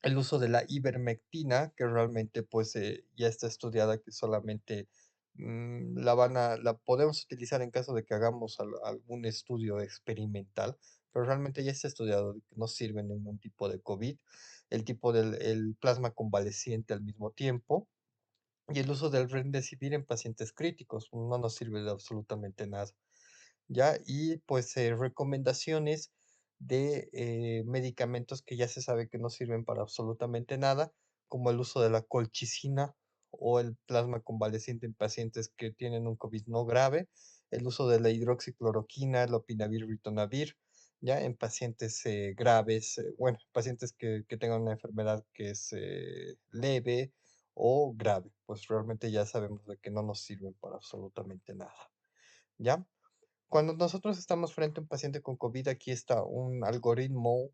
El uso de la ivermectina, que realmente, pues, ya está estudiada que solamente, la podemos utilizar en caso de que hagamos algún estudio experimental, pero realmente ya está estudiado de que no sirve en ningún tipo de COVID, el tipo del el plasma convaleciente al mismo tiempo, y el uso del Remdesivir en pacientes críticos, no nos sirve de absolutamente nada. ¿Ya? Y pues recomendaciones de medicamentos que ya se sabe que no sirven para absolutamente nada, como el uso de la colchicina o el plasma convaleciente en pacientes que tienen un COVID no grave, el uso de la hidroxicloroquina, el opinavir, ritonavir, ya en pacientes graves, bueno, pacientes que tengan una enfermedad que es leve o grave, pues realmente ya sabemos de que no nos sirven para absolutamente nada, ¿ya? Cuando nosotros estamos frente a un paciente con COVID, aquí está un algoritmo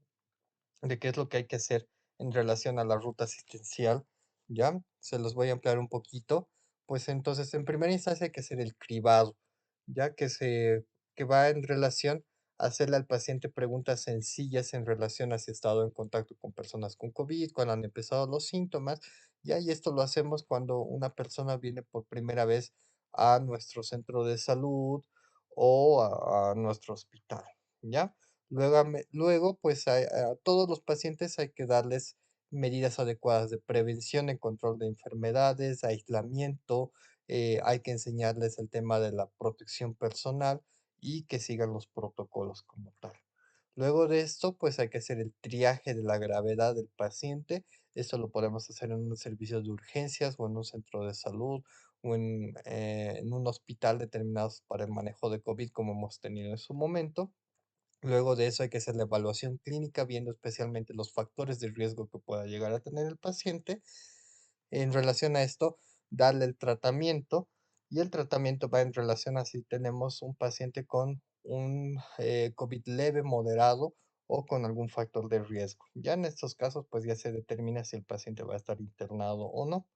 de qué es lo que hay que hacer en relación a la ruta asistencial, ¿ya? Se los voy a ampliar un poquito. Pues entonces, en primera instancia hay que hacer el cribado, ya que va en relación a hacerle al paciente preguntas sencillas en relación a si ha estado en contacto con personas con COVID, cuando han empezado los síntomas, ya, y esto lo hacemos cuando una persona viene por primera vez a nuestro centro de salud o a nuestro hospital, ¿ya? Luego, pues a todos los pacientes hay que darles medidas adecuadas de prevención en control de enfermedades, aislamiento, hay que enseñarles el tema de la protección personal y que sigan los protocolos como tal. Luego de esto, pues hay que hacer el triaje de la gravedad del paciente. Esto lo podemos hacer en un servicio de urgencias o en un centro de salud o en un hospital determinados para el manejo de COVID como hemos tenido en su momento. Luego de eso hay que hacer la evaluación clínica, viendo especialmente los factores de riesgo que pueda llegar a tener el paciente. En relación a esto, darle el tratamiento y el tratamiento va en relación a si tenemos un paciente con un COVID leve, moderado o con algún factor de riesgo. Ya en estos casos, pues ya se determina si el paciente va a estar internado o no.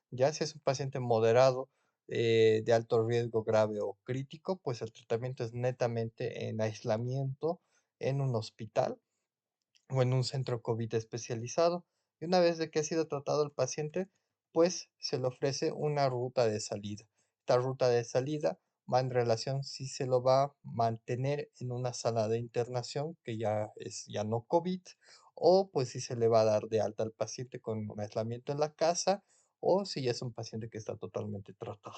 Ya si es un paciente moderado, de alto riesgo grave o crítico, pues el tratamiento es netamente en aislamiento en un hospital o en un centro COVID especializado. Y una vez de que ha sido tratado el paciente, pues se le ofrece una ruta de salida. Esta ruta de salida va en relación si se lo va a mantener en una sala de internación, que ya es ya no COVID, o pues si se le va a dar de alta al paciente con un aislamiento en la casa, o si ya es un paciente que está totalmente tratado.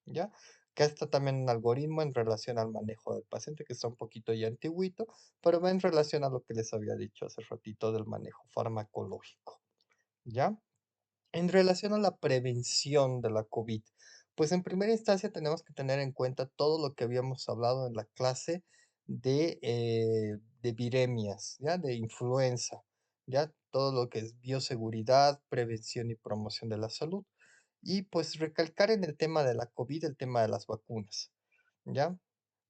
¿Ya? Que está también un algoritmo en relación al manejo del paciente, que está un poquito ya antiguito, pero va en relación a lo que les había dicho hace ratito del manejo farmacológico, ¿ya? En relación a la prevención de la COVID, pues en primera instancia tenemos que tener en cuenta todo lo que habíamos hablado en la clase de viremias, ¿ya? De influenza, ¿ya? Todo lo que es bioseguridad, prevención y promoción de la salud. Y pues recalcar en el tema de la COVID, el tema de las vacunas, ¿ya?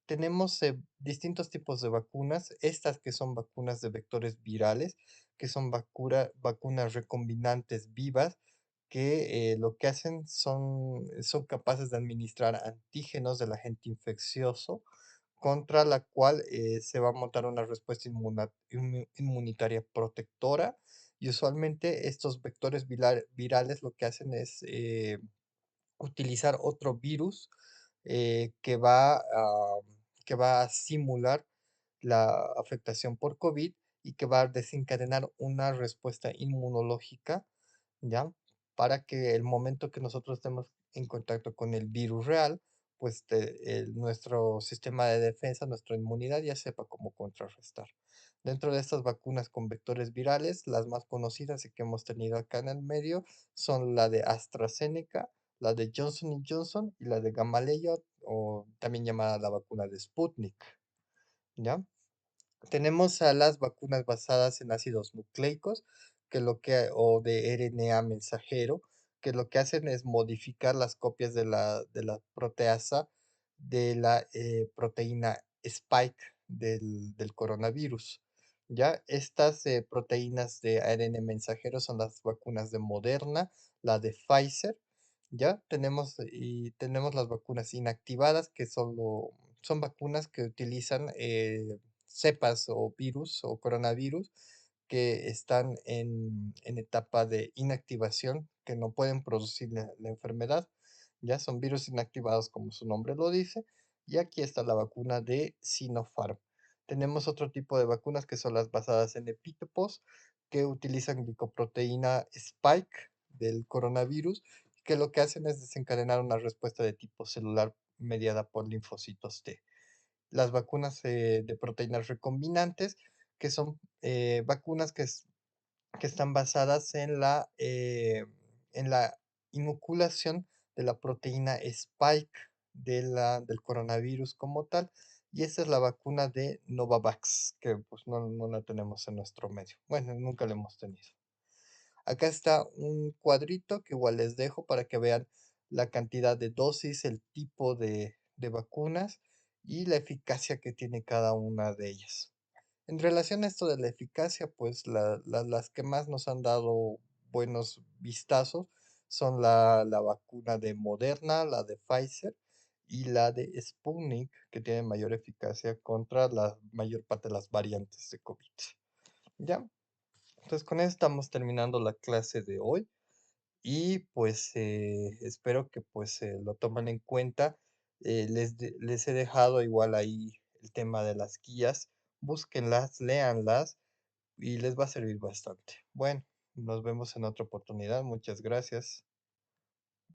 Tenemos distintos tipos de vacunas, estas que son vacunas de vectores virales, que son vacunas recombinantes vivas, que lo que hacen son capaces de administrar antígenos del agente infeccioso, contra la cual se va a montar una respuesta inmunitaria protectora. Y usualmente estos vectores virales lo que hacen es utilizar otro virus eh, que va a, que va a simular la afectación por COVID y que va a desencadenar una respuesta inmunológica, ¿ya? Para que el momento que nosotros estemos en contacto con el virus real, pues nuestro sistema de defensa, nuestra inmunidad ya sepa cómo contrarrestar. Dentro de estas vacunas con vectores virales, las más conocidas y que hemos tenido acá en el medio son la de AstraZeneca, la de Johnson y Johnson y la de Gamaleya, o también llamada la vacuna de Sputnik, ¿ya? Tenemos a las vacunas basadas en ácidos nucleicos, o de RNA mensajero, que lo que hacen es modificar las copias de la proteasa de la proteína Spike del coronavirus. ¿Ya? Estas proteínas de ARN mensajero son las vacunas de Moderna, la de Pfizer. ¿Ya? Tenemos las vacunas inactivadas, que son vacunas que utilizan cepas o virus o coronavirus que están en etapa de inactivación, que no pueden producir la enfermedad. Ya son virus inactivados, como su nombre lo dice. Y aquí está la vacuna de Sinopharm. Tenemos otro tipo de vacunas que son las basadas en epitopos, que utilizan glicoproteína Spike del coronavirus, que lo que hacen es desencadenar una respuesta de tipo celular mediada por linfocitos T. Las vacunas de proteínas recombinantes, que son vacunas que están basadas en la inoculación de la proteína Spike del coronavirus como tal. Y esa es la vacuna de Novavax, que pues no la tenemos en nuestro medio. Bueno, nunca la hemos tenido. Acá está un cuadrito que igual les dejo para que vean la cantidad de dosis, el tipo de vacunas y la eficacia que tiene cada una de ellas. En relación a esto de la eficacia, pues las que más nos han dado buenos vistazos son la vacuna de Moderna, la de Pfizer y la de Sputnik, que tienen mayor eficacia contra la mayor parte de las variantes de COVID. ¿Ya? Entonces con eso estamos terminando la clase de hoy y pues espero que pues lo tomen en cuenta. Les he dejado igual ahí el tema de las guías. Búsquenlas, léanlas y les va a servir bastante. Bueno, nos vemos en otra oportunidad. Muchas gracias.